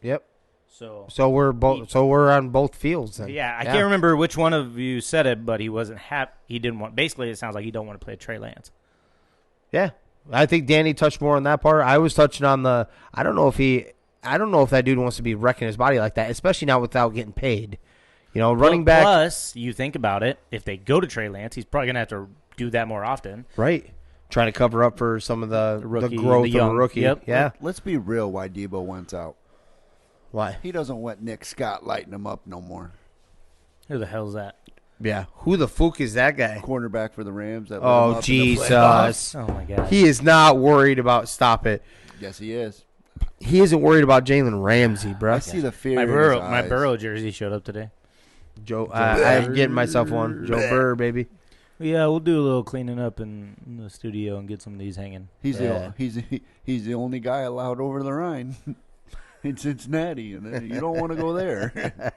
Yep. So we're on both fields then. Yeah, I can't remember which one of you said it, but he wasn't happy. He didn't want. Basically, it sounds like he don't want to play Trey Lance. Yeah, I think Danny touched more on that part. I was touching on the. I don't know if that dude wants to be wrecking his body like that, especially now without getting paid. Running back. Plus, you think about it. If they go to Trey Lance, he's probably gonna have to do that more often. Right. trying to cover up for some of the rookie, growth the of young. a rookie. Yep. Yeah. Let's be real. Why Deebo went out? Why? He doesn't want Nick Scott lighting him up no more. Who the hell's that? Yeah. Who the fuck is that guy? Cornerback for the Rams. That lit him Oh, up in the Jesus. playoffs. Oh my god. He is not worried about stop it. Yes, he is. He isn't worried about Jalen Ramsey, bro. I see the fear my in his my eyes. Burrow jersey showed up today. Joe, I'm getting myself one. Joe Burr, baby. Yeah, we'll do a little cleaning up in the studio and get some of these hanging. He's Yeah. he's the only guy allowed over the Rhine in Cincinnati, and you don't want to go there.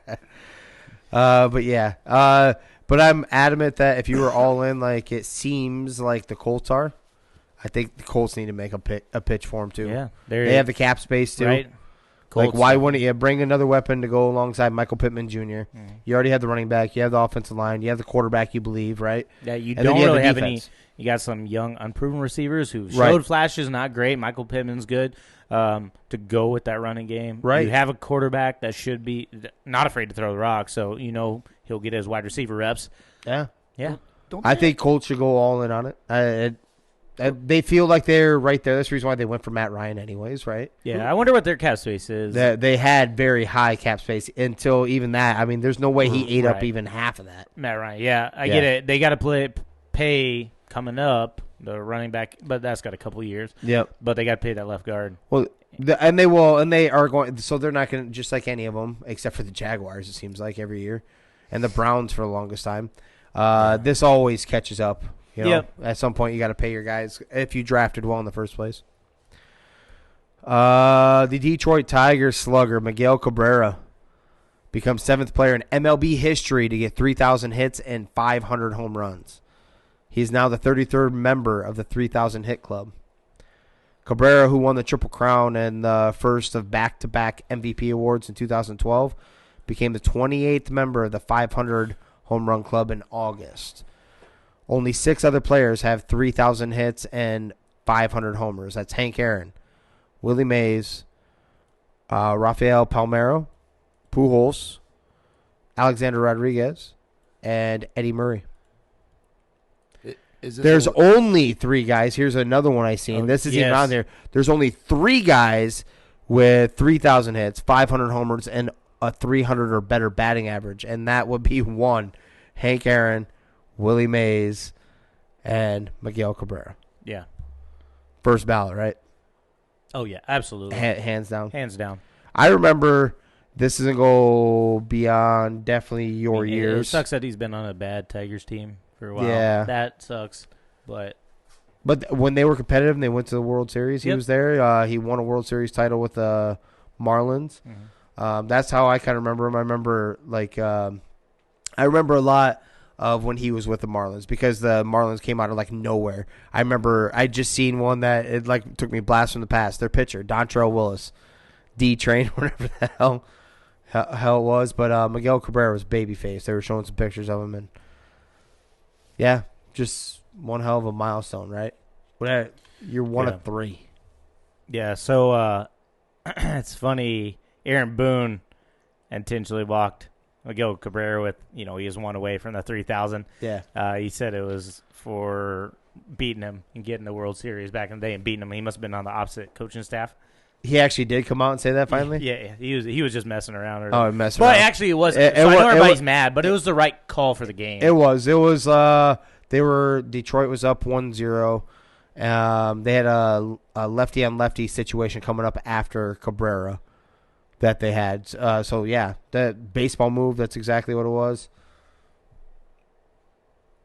But yeah. But I'm adamant that if you were all in, like it seems like the Colts are, I think the Colts need to make a pitch for him too. Yeah, they have the cap space too. Right. Like, Colts, why wouldn't you bring another weapon to go alongside Michael Pittman Jr.? You already have the running back, you have the offensive line, you have the quarterback, you believe, right? Yeah, you And then don't you have really the have any. defense. You got some young, unproven receivers who Right. showed flashes, not great. Michael Pittman's good to go with that running game. Right. You have a quarterback that should be not afraid to throw the rock, so you know he'll get his wide receiver reps. Yeah. Yeah. I think Colts should go all in on it. They feel like they're right there. That's the reason why they went for Matt Ryan anyways, right? Yeah, I wonder what their cap space is. They had very high cap space until even that. I mean, there's no way he ate up Right. even half of that. Matt Ryan. Yeah, I get it. They got to pay coming up the running back, but that's got a couple years. Yep. But they got to pay that left guard. Well, they are going. So they're not going to, just like any of them, except for the Jaguars. It seems like every year, and the Browns for the longest time. This always catches up. You know, Yep. At some point, you got to pay your guys if you drafted well in the first place. The Detroit Tigers slugger Miguel Cabrera becomes 7th player in MLB history to get 3,000 hits and 500 home runs. He's now the 33rd member of the 3,000 hit club. Cabrera, who won the Triple Crown and the first of back-to-back MVP awards in 2012, became the 28th member of the 500 home run club in August. Only 6 other players have 3,000 hits and 500 homers. That's Hank Aaron, Willie Mays, Rafael Palmeiro, Pujols, Alexander Rodriguez, and Eddie Murray. There's only 3 guys. Here's another one I seen. This is even on there. There's only 3 guys with 3,000 hits, 500 homers, and a 300 or better batting average, and that would be 1, Hank Aaron, Willie Mays, and Miguel Cabrera. Yeah. First ballot, right? Oh, yeah, absolutely. Hands down. Hands down. I remember this doesn't go beyond definitely your years. It sucks that he's been on a bad Tigers team for a while. Yeah. That sucks. But when they were competitive and they went to the World Series, he was there. He won a World Series title with the Marlins. Mm-hmm. That's how I kind of remember him. I remember I remember a lot of when he was with the Marlins because the Marlins came out of like nowhere. I remember I just seen one that it like took me blast from the past. Their pitcher, Dontrell Willis, D-Train, whatever the hell it was. But Miguel Cabrera was babyface. They were showing some pictures of him, and yeah, just one hell of a milestone, right? You're one of 3. yeah, so it's funny. Aaron Boone intentionally walked Miguel Cabrera with, he was 1 away from the 3,000. Yeah. He said it was for beating him and getting the World Series back in the day and beating him. He must have been on the opposite coaching staff. He actually did come out and say that finally? Yeah. He was just messing around. Messing around. But actually it wasn't. I know everybody's mad, but it was the right call for the game. It was. Detroit was up 1-0. They had a lefty on lefty situation coming up after Cabrera that they had. So yeah, that baseball move, that's exactly what it was.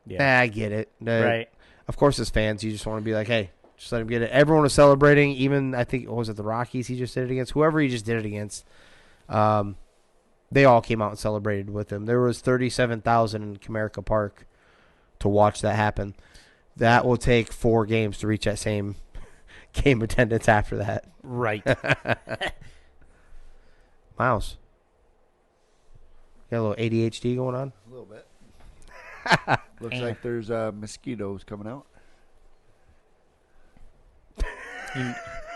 Yeah. I get it. Right. Of course, as fans, you just want to be like, hey, just let him get it. Everyone was celebrating. Even, I think, was it the Rockies he just did it against? Whoever he just did it against. They all came out and celebrated with him. There was 37,000 in Comerica Park to watch that happen. That will take 4 games to reach that same game attendance after that. Right. Myles, got a little ADHD going on? A little bit. Looks like there's mosquitoes coming out.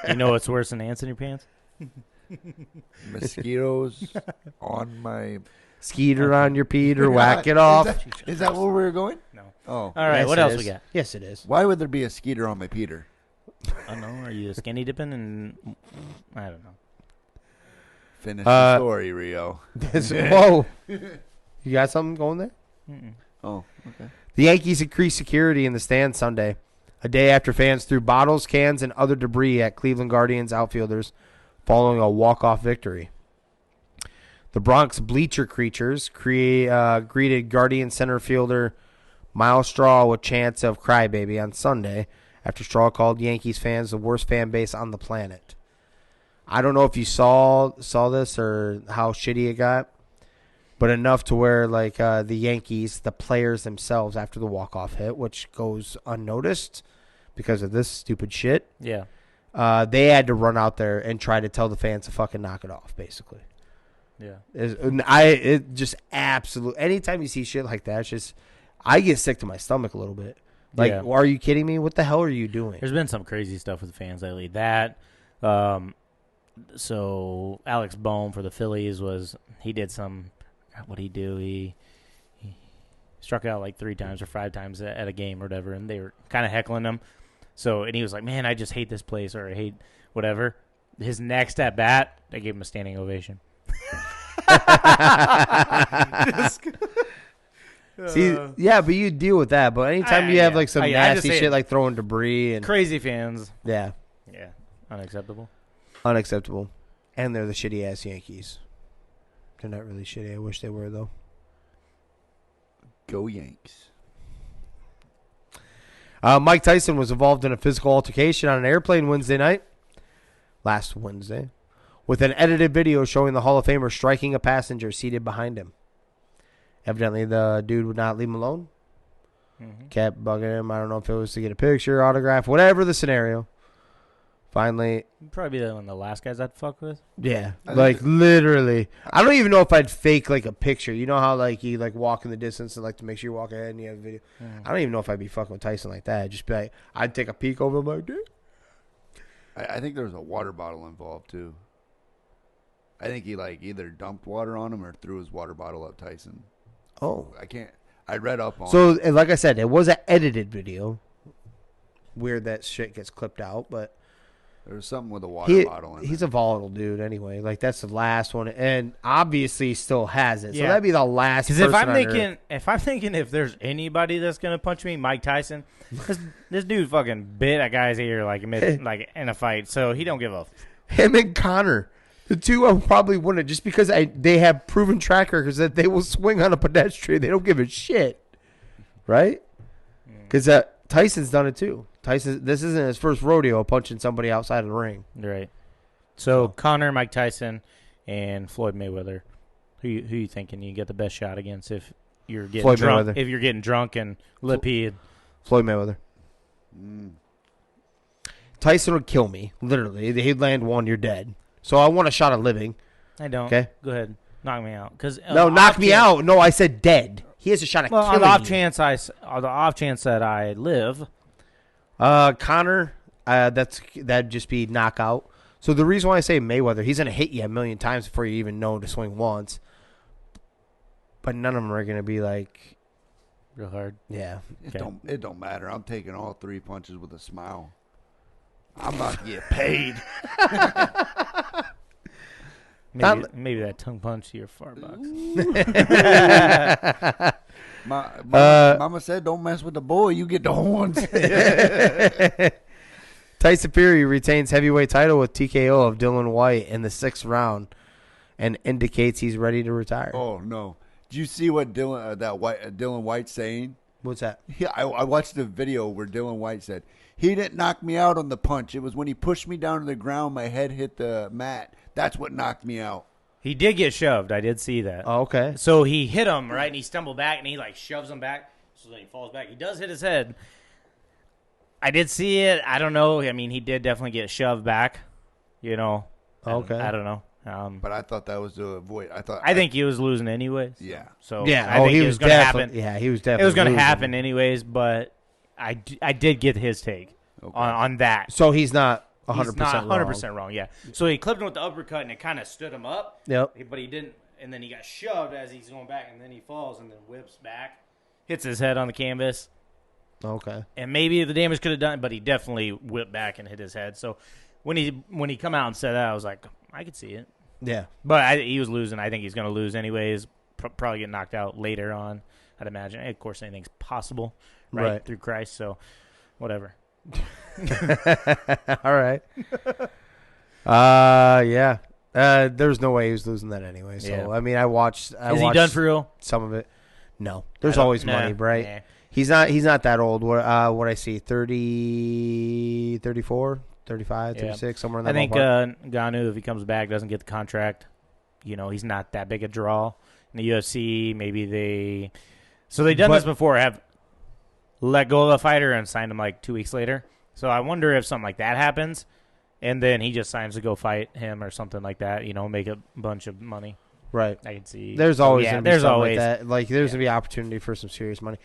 You know what's worse than ants in your pants? Mosquitoes on my... Skeeter on your Peter, whack it off. Is that where we're going? No. Oh. All right, Yes, what it else is. we got? Yes, it is. Why would there be a skeeter on my Peter? I don't know. Are you skinny dipping? And I don't know. Finish the story, Rio. Whoa. You got something going there? Mm-mm. Oh, okay. The Yankees increased security in the stands Sunday, a day after fans threw bottles, cans, and other debris at Cleveland Guardians outfielders following a walk-off victory. The Bronx bleacher creatures greeted Guardian center fielder Myles with chants of "Crybaby" on Sunday after Straw called Yankees fans the worst fan base on the planet. I don't know if you saw this or how shitty it got, but enough to where the Yankees, the players themselves, after the walk-off hit, which goes unnoticed because of this stupid shit, Yeah. they had to run out there and try to tell the fans to fucking knock it off, basically. Yeah. It just absolute. Anytime you see shit like that, it's just I get sick to my stomach a little bit. Like, Yeah. Are you kidding me? What the hell are you doing? There's been some crazy stuff with the fans lately. So Alex Bohm for the Phillies he did some. What'd he do? He struck out like 3 times or 5 times at a game or whatever, and they were kind of heckling him. And he was like, "Man, I just hate this place," or "I hate whatever." His next at bat, they gave him a standing ovation. See, yeah, but you deal with that. But anytime you have some nasty shit like throwing debris and Crazy fans. yeah, Unacceptable. unacceptable. And they're the shitty ass Yankees. They're not really shitty. I wish they were though. Go Yanks. Mike Tyson was involved in a physical altercation on an airplane last Wednesday, with an edited video showing the Hall of Famer striking a passenger seated behind him. Evidently, the dude would not leave him alone. Mm-hmm. Kept bugging him. I don't know if it was to get a picture, autograph, whatever the scenario. Finally, Probably one of the last guys I'd fuck with. yeah, literally. I don't even know if I'd fake a picture. You know how you walk in the distance and to make sure you walk ahead and you have a video. I don't even know if I'd be fucking with Tyson like that. I'd just be like, I'd take a peek over him like, dude. I think there was a water bottle involved too. I think he either dumped water on him or threw his water bottle at Tyson. Oh, I can't. I read up on. So, and like I said, it was an edited video. Weird that shit gets clipped out, but there was something with a water bottle in he's there. a volatile dude anyway. That's the last one, and obviously he still has it. So Yeah. that'd be the last. Because person if I'm thinking if there's anybody that's gonna punch me, Mike Tyson. This dude fucking bit a guy's ear in a fight, so he don't give a. Him and Connor, the two I probably wouldn't, just because they have proven track records that they will swing on a pedestrian. They don't give a shit, right? Because Tyson's done it too. This isn't his first rodeo punching somebody outside of the ring. Right. So Connor, Mike Tyson, and Floyd Mayweather. Who you thinking you get the best shot against if you're getting Floyd drunk? Mayweather. If you're getting drunk and lippy. Floyd Mayweather. Tyson would kill me, literally. He'd land one, you're dead. So I want a shot of living. I don't. Okay. Go ahead. Knock me out. No, knock me out. No, I said dead. He has a shot of killing on the off you. chance that I live. Connor, that'd just be knockout. So the reason why I say Mayweather, he's gonna hit you a million times before you even know to swing once. But none of them are gonna be Real hard. yeah. It don't matter. I'm taking all 3 punches with a smile. I'm about to get paid. Maybe that tongue punch to your fart box. Mama said, "Don't mess with the boy. You get the horns." Tyson Fury retains heavyweight title with TKO of Dylan White in the 6th round, and indicates he's ready to retire. Oh no! Did you see what Dylan White's saying? What's that? Yeah, I watched the video where Dylan White said he didn't knock me out on the punch. It was when he pushed me down to the ground, my head hit the mat. That's what knocked me out. He did get shoved. I did see that. Oh, okay. So he hit him, right, and he stumbled back, and he, shoves him back, so then he falls back. He does hit his head. I did see it. I don't know. I mean, he did definitely get shoved back, Okay. I don't know. But I thought that was to avoid. I think he was losing anyways. Yeah. So Yeah. I think he it was going to definitely. happen. Yeah, he was definitely. It was going to losing. happen anyways, but I did get his take on that. So he's not 100% he's not wrong. 100% wrong. Yeah. So he clipped him with the uppercut, and it kind of stood him up. Yep. But he didn't, and then he got shoved as he's going back, and then he falls and then whips back, hits his head on the canvas. Okay. And maybe the damage could have done it, but he definitely whipped back and hit his head. So when he come out and said that, I was like, I could see it. Yeah. But he was losing. I think he's going to lose anyways. Probably get knocked out later on, I'd imagine. Of course, anything's possible, right? Through Christ, so whatever. All right. Yeah. There's no way he was losing that anyway. So, Yeah. I mean, I watched Is he done for real? some of it. No. There's always money, right? Nah. He's not that old. What I see, 30, 34, 35, 36, somewhere in that I think ballpark. Ngannou, if he comes back, doesn't get the contract, he's not that big a draw. In the UFC, maybe they've done this before, have let go of a fighter and signed him like 2 weeks later. So I wonder if something like that happens, and then he just signs to go fight him or something like that, make a bunch of money. Right. I can see. There's always going to be there's something always like that. Like, there's going to be opportunity for some serious money.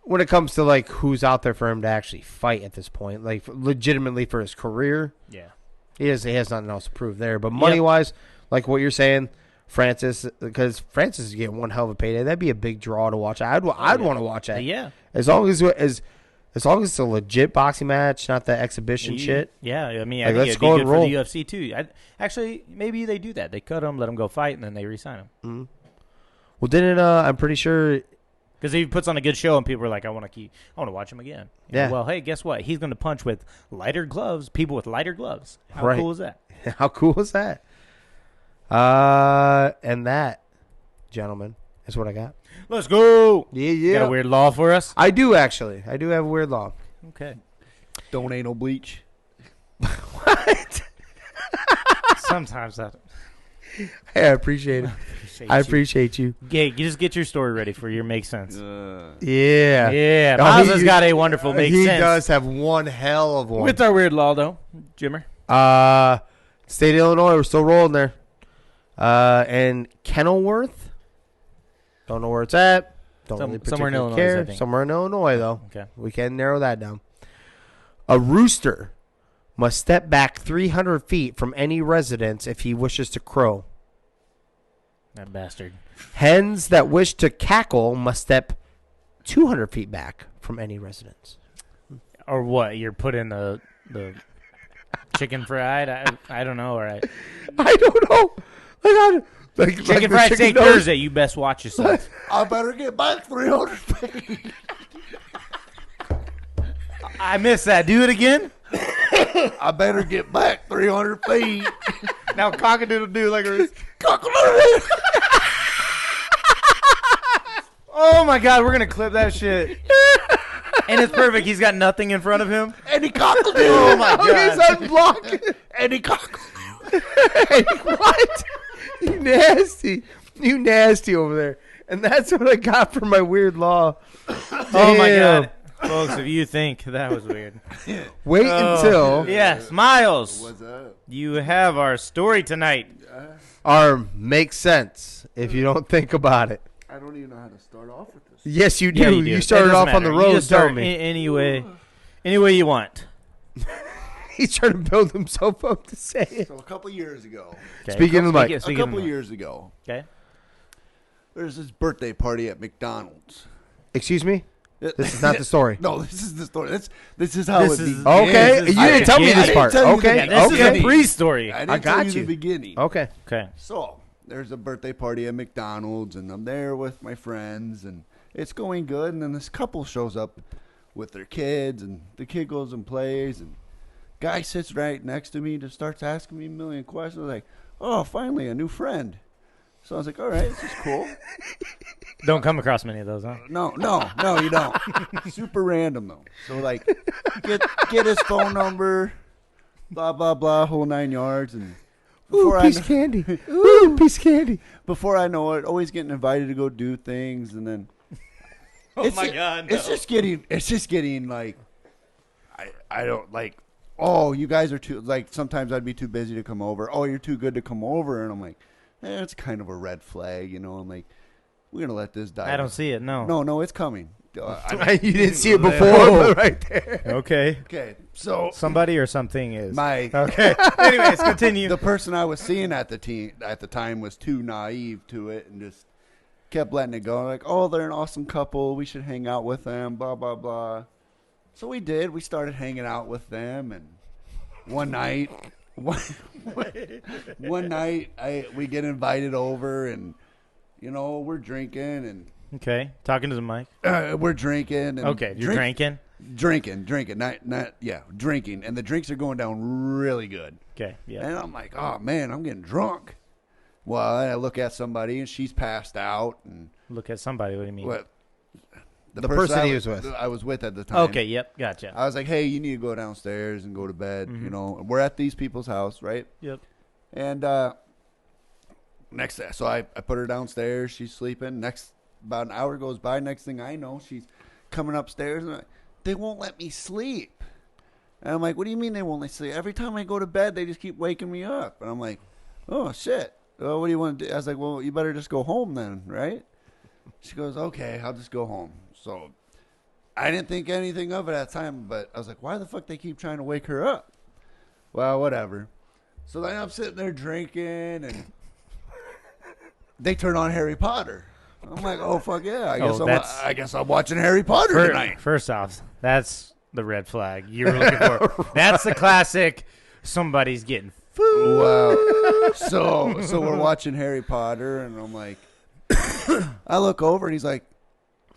When it comes to, like, who's out there for him to actually fight at this point, like, legitimately for his career, Yeah. he has nothing else to prove there. But money-wise, like what you're saying, because Francis is getting one hell of a payday. That'd be a big draw to watch. I'd want to watch that. Yeah. As long as it's a legit boxing match, not that exhibition shit. Yeah, I mean, Like, I think let's it'd go be and good for roll. the UFC too. Actually, maybe they do that. They cut him, let him go fight, and then they re-sign him. Mm-hmm. Well, didn't I'm pretty sure. Because he puts on a good show, and people are like, I want to watch him again. Yeah. Well, hey, guess what? He's going to punch with lighter gloves. People with lighter gloves. How Right. cool is that? How cool is that? And that, gentlemen, is what I got. Let's go. Yeah. Got a weird law for us? I do, actually. I do have a weird law. Okay. Don't anal bleach. What? Sometimes that. Hey, I appreciate it. I appreciate you. Yeah, you just get your story ready for your make sense. Yeah. Yeah, Oh, Myles he- has got a wonderful make he sense. does have one hell of one. With our weird law, though, Jimmer. State of Illinois, we're still rolling there. And Kenilworth, don't know where it's at. Don't really Somewhere in particularly Illinois, care. I think. Somewhere in Illinois, though. Okay. We can narrow that down. A rooster must step back 300 feet from any residence if he wishes to crow. That bastard. Hens that wish to cackle must step 200 feet back from any residence. Or what? You're putting the chicken fried? I don't know. All right. I don't know. Chicken fried steak Thursday. You best watch yourself. I better get back 300 feet. I missed that. Do it again. I better get back 300 feet. Now cock-a-doodle-doo like a... Cock-a-doodle-doo. Oh, my God. We're going to clip that shit. And it's perfect. He's got nothing in front of him. Any cockle-doo. Oh, my God. He's unblocked. Any cockle-doo. What? You nasty over there. And that's what I got for my weird law. Oh, my God. Folks, if you think that was weird. Wait until Yes, Myles. What's up? You have our story tonight. our makes sense if you don't think about it. I don't even know how to start off with this. Yes, you do. Yeah, you It started doesn't off on the matter. You road, just start tell me. any way you want. He's trying to build himself up to say it. So a couple years ago, Okay. Speaking of the mic. a couple years ago, Okay. there's this birthday party at McDonald's. Excuse me? This is not the story. No, this is the story. This is how This it is- begins. Okay, This is- you didn't tell me I this didn't part. tell you Okay, the This is okay. a pre-story. I didn't I tell got you you. the beginning. Okay. Okay. So there's a birthday party at McDonald's, and I'm there with my friends, and it's going good. And then this couple shows up with their kids, and the kid goes and plays, and guy sits right next to me, just starts asking me a million questions. Like, oh, finally a new friend. So I was like, all right, this is cool. Don't come across many of those, huh? No, you don't. Super random though. So like, get his phone number, blah blah blah, whole 9 yards, and Ooh, piece of candy. Ooh, piece of candy. before I know it, always getting invited to go do things, and then Oh my God! it's just getting like, I don't like. Oh, you guys are too like. Sometimes I'd be too busy to come over. Oh, you're too good to come over, and I'm like, it's kind of a red flag, you know. I'm like, we're gonna let this die. I don't see it. No. No, it's coming. You didn't see it before, but right there. Okay. Okay, so Somebody or something is. okay. Anyways, continue. The person I was seeing at the time was too naive to it and just kept letting it go. Like, oh, they're an awesome couple. We should hang out with them. Blah blah blah. So we did. We started hanging out with them, and one night, we get invited over, and we're drinking and. Okay, talking to the mic. We're drinking. And Okay, you're drinking? Drinking. Drinking. And the drinks are going down really good. Okay, yeah. And I'm like, oh, man, I'm getting drunk. Well, I look at somebody, and she's passed out. And Look at somebody, what do you mean? what? The person he was with. I was with at the time. Okay, yep, gotcha. I was like, hey, you need to go downstairs and go to bed. We're at these people's house, right? Yep. And so I put her downstairs. She's sleeping. About an hour goes by. Next thing I know, she's coming upstairs, and they won't let me sleep. And I'm like, what do you mean they won't let me sleep? Every time I go to bed, they just keep waking me up. And I'm like, oh, shit. Well, what do you want to do? I was like, well, you better just go home then, right? She goes, okay, I'll just go home. So I didn't think anything of it at the time, but I was like, why the fuck they keep trying to wake her up? Well, whatever. So then I'm sitting there drinking, and they turn on Harry Potter. I'm like, oh, fuck yeah. I guess I'm watching Harry Potter tonight. First off, that's the red flag you were looking for. That's the classic, somebody's getting food. Wow. So we're watching Harry Potter, and I'm like, I look over, and he's like,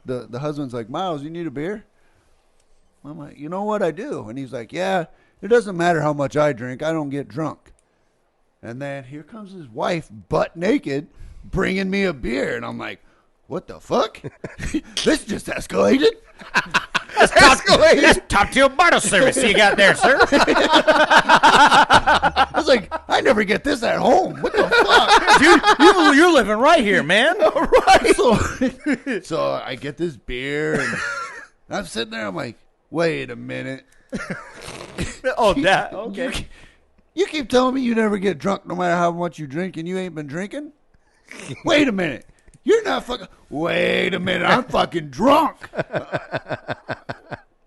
the husband's like, Myles, you need a beer? I'm like, you know what, I do. And he's like, yeah, it doesn't matter how much I drink. I don't get drunk. And then here comes his wife, butt naked, bringing me a beer. And I'm like, what the fuck? This just escalated. Escalated. Top tier bottle service you got there, sir. I was like, I never get this at home. What the fuck? Dude, you're living right here, man. Right. So I get this beer, and I'm sitting there. I'm like, wait a minute. Okay. You keep telling me you never get drunk no matter how much you drink, and you ain't been drinking? Wait a minute. You're not fucking... Wait a minute. I'm fucking drunk.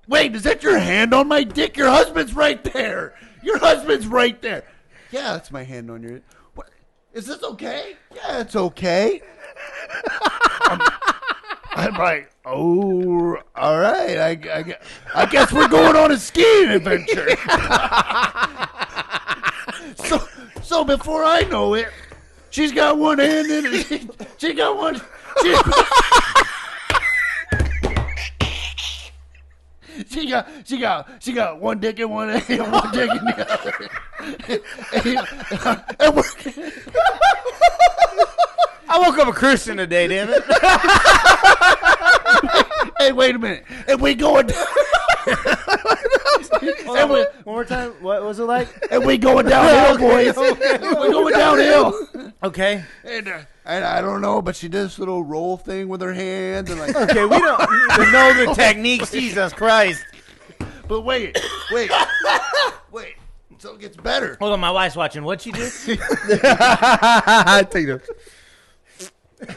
Wait, is that your hand on my dick? Your husband's right there. Your husband's right there. Yeah, that's my hand on your... What? Is this okay? Yeah, it's okay. I'm like, oh, all right. I guess we're going on a skiing adventure. So before I know it, she's got one hand in it. She got one. She got one dick in one hand, one dick in the other. I woke up a Christian today, damn it. Hey, wait a minute. And we going down. One more time. What was it like? And we going downhill, boys. We're going downhill. Okay. And I don't know, but she did this little roll thing with her hands. And like, Okay, we don't even know the techniques. Jesus Christ. but wait. So it gets better. Hold on, my wife's watching. What'd she do? Take it.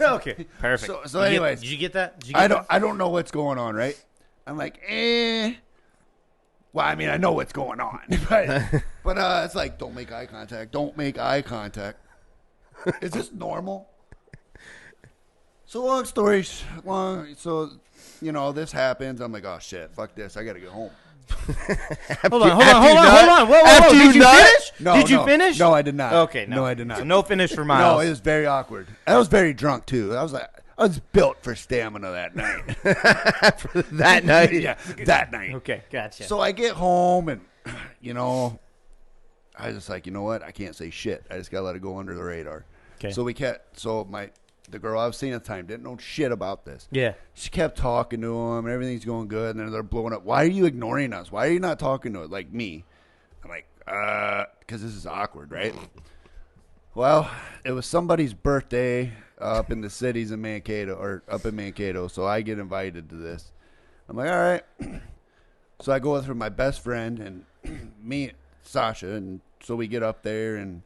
Okay, perfect. So anyways, did you get that? I don't know what's going on, right? I'm like, Well, I mean, I know what's going on, but it's like, don't make eye contact. Don't make eye contact. Is this normal? So long story long. So this happens. I'm like, oh shit, fuck this. I gotta get home. Hold on. Whoa. Did you finish? Did you finish? No, I did not. Okay, no, I did not. So no finish for Myles. No, it was very awkward. I was very drunk too. I was built for stamina that night. That night? Yeah, that night. Okay, gotcha. So I get home and, I was just like, you know what? I can't say shit. I just got to let it go under the radar. Okay. So the girl I was seeing at the time didn't know shit about this. Yeah. She kept talking to him and everything's going good. And then they're blowing up. Why are you ignoring us? Why are you not talking to it like me? I'm like, because this is awkward, right? Well, it was somebody's birthday up in the cities in Mankato, or up in Mankato, so I get invited to this. I'm like, all right. So I go with my best friend and me, Sasha, and so we get up there and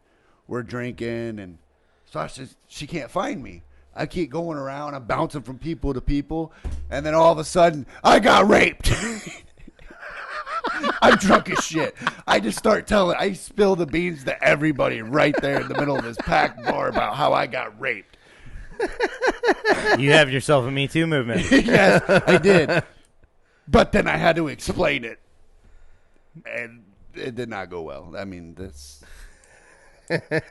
we're drinking, and Sasha, she can't find me. I keep going around. I'm bouncing from people to people. And then all of a sudden, I got raped. I'm drunk as shit. I just start telling. I spill the beans to everybody right there in the middle of this packed bar about how I got raped. You have yourself a Me Too movement. Yes, I did. But then I had to explain it. And it did not go well. I mean, that's...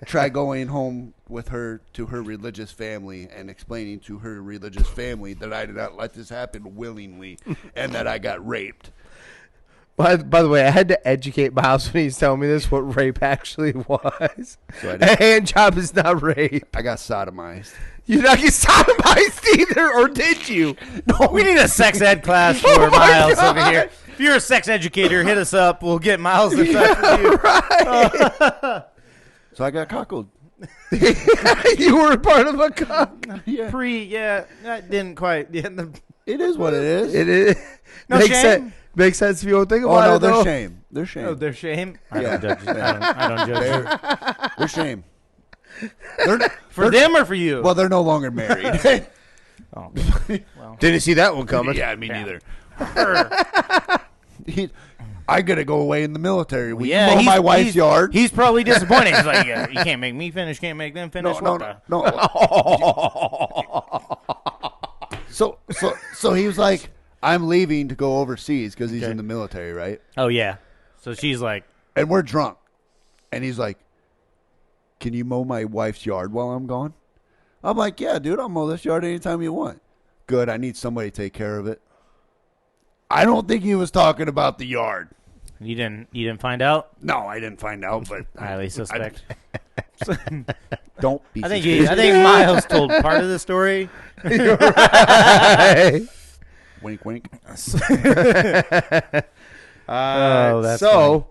Try going home with her to her religious family and explaining to her religious family that I did not let this happen willingly and that I got raped. By the way, I had to educate Myles when he's telling me this, what rape actually was. So A hand job is not rape. I got sodomized. You not get sodomized either, or did you? No, we need a sex ed class for Myles over here. If you're a sex educator, hit us up. We'll get Myles in touch with you. Right. So I got cockled. You were part of a cock. Yeah. That didn't quite. Yeah, It is what it is. It is. No shame. Makes sense if you don't think Oh, about no, it, though. there's shame. There's shame. Oh, their shame. I Yeah. don't judge. I don't judge. There's shame. For them or for you? Well, they're no longer married. Oh, well. Didn't see that one coming. Yeah, me neither. I gotta go away in the military. We Yeah, mow he's- my wife's he's- yard. He's probably disappointed. He's like, yeah, you can't make me finish, can't make them finish. No. So he was like, I'm leaving to go overseas because he's Okay. in the military, right? Oh, yeah. So she's like, And we're drunk. And he's like, can you mow my wife's yard while I'm gone? I'm like, yeah, dude, I'll mow this yard anytime you want. Good, I need somebody to take care of it. I don't think he was talking about the yard. you didn't find out? No, I didn't find out, but Highly suspect. don't be I think suspicious. Myles told part of the story. Right. Wink, wink. That's so, funny.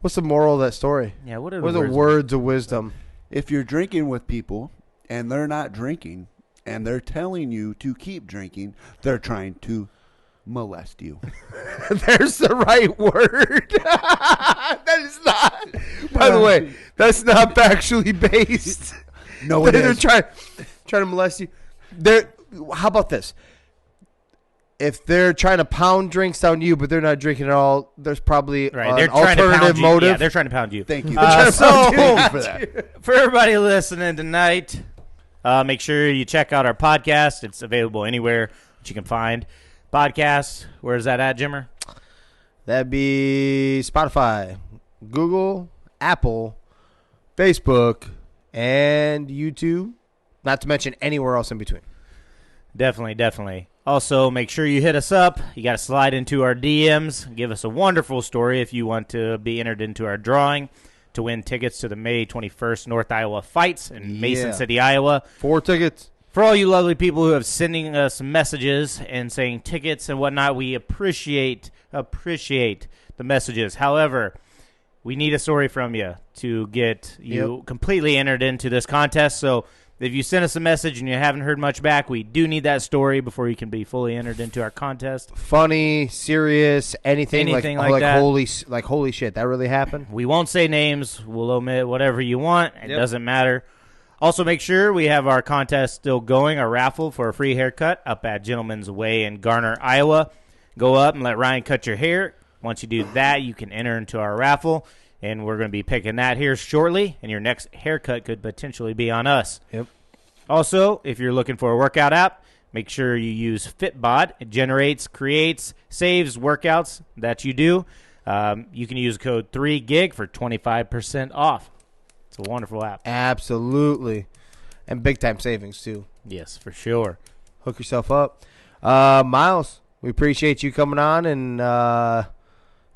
what's the moral of that story? Yeah, what are What the are the words of wisdom? If you're drinking with people and they're not drinking and they're telling you to keep drinking, they're trying to molest you. There's the right word. That is not. By the way, that's not factually based. No, it They're is. trying to molest you. How about this? If they're trying to pound drinks down you, but they're not drinking at all, there's probably Right, an they're trying to alternative pound you. motive. Yeah, they're trying to pound you. Thank you. So, Thank you for that. for everybody listening tonight, make sure you check out our podcast. It's available anywhere that you can find podcasts. Where's that at, Jimmer? That'd be Spotify, Google, Apple, Facebook, and YouTube. Not to mention anywhere else in between. Definitely. Also, make sure you hit us up. You got to slide into our DMs. Give us a wonderful story if you want to be entered into our drawing to win tickets to the May 21st North Iowa Fights in Mason Yeah. City, Iowa. 4 tickets. For all you lovely people who have sending us messages and saying tickets and whatnot, we appreciate the messages. However, we need a story from you to get you completely entered into this contest. So if you send us a message and you haven't heard much back, we do need that story before you can be fully entered into our contest. Funny, serious, anything like that. holy shit, that really happened? We won't say names. We'll omit whatever you want. It doesn't matter. Also, make sure we have our contest still going, our raffle for a free haircut up at Gentleman's Way in Garner, Iowa. Go up and let Ryan cut your hair. Once you do that, you can enter into our raffle, and we're going to be picking that here shortly, and your next haircut could potentially be on us. Yep. Also, if you're looking for a workout app, make sure you use Fitbod. It generates, creates, saves workouts that you do. You can use code 3GIG for 25% off. It's a wonderful app. Absolutely. And big time savings, too. Yes, for sure. Hook yourself up. Myles, we appreciate you coming on and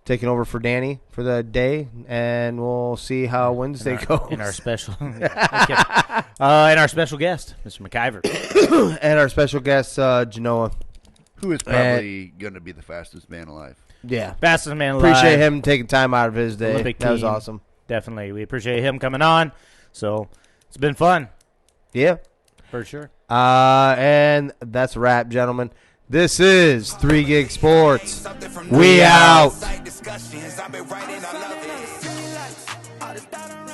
taking over for Danny for the day, and we'll see how Wednesday goes. And our special, and our special guest, Mr. Mckiver, and our special guest, Jenoah. Who is probably going to be the fastest man alive. Yeah. fastest man alive. Appreciate him taking time out of his day. Olympic That was team. awesome. Definitely, we appreciate him coming on. So it's been fun Yeah. for sure. And that's a wrap, gentlemen. This is 3 Gig Sports. We out. Discussions, I've been writing, I love it.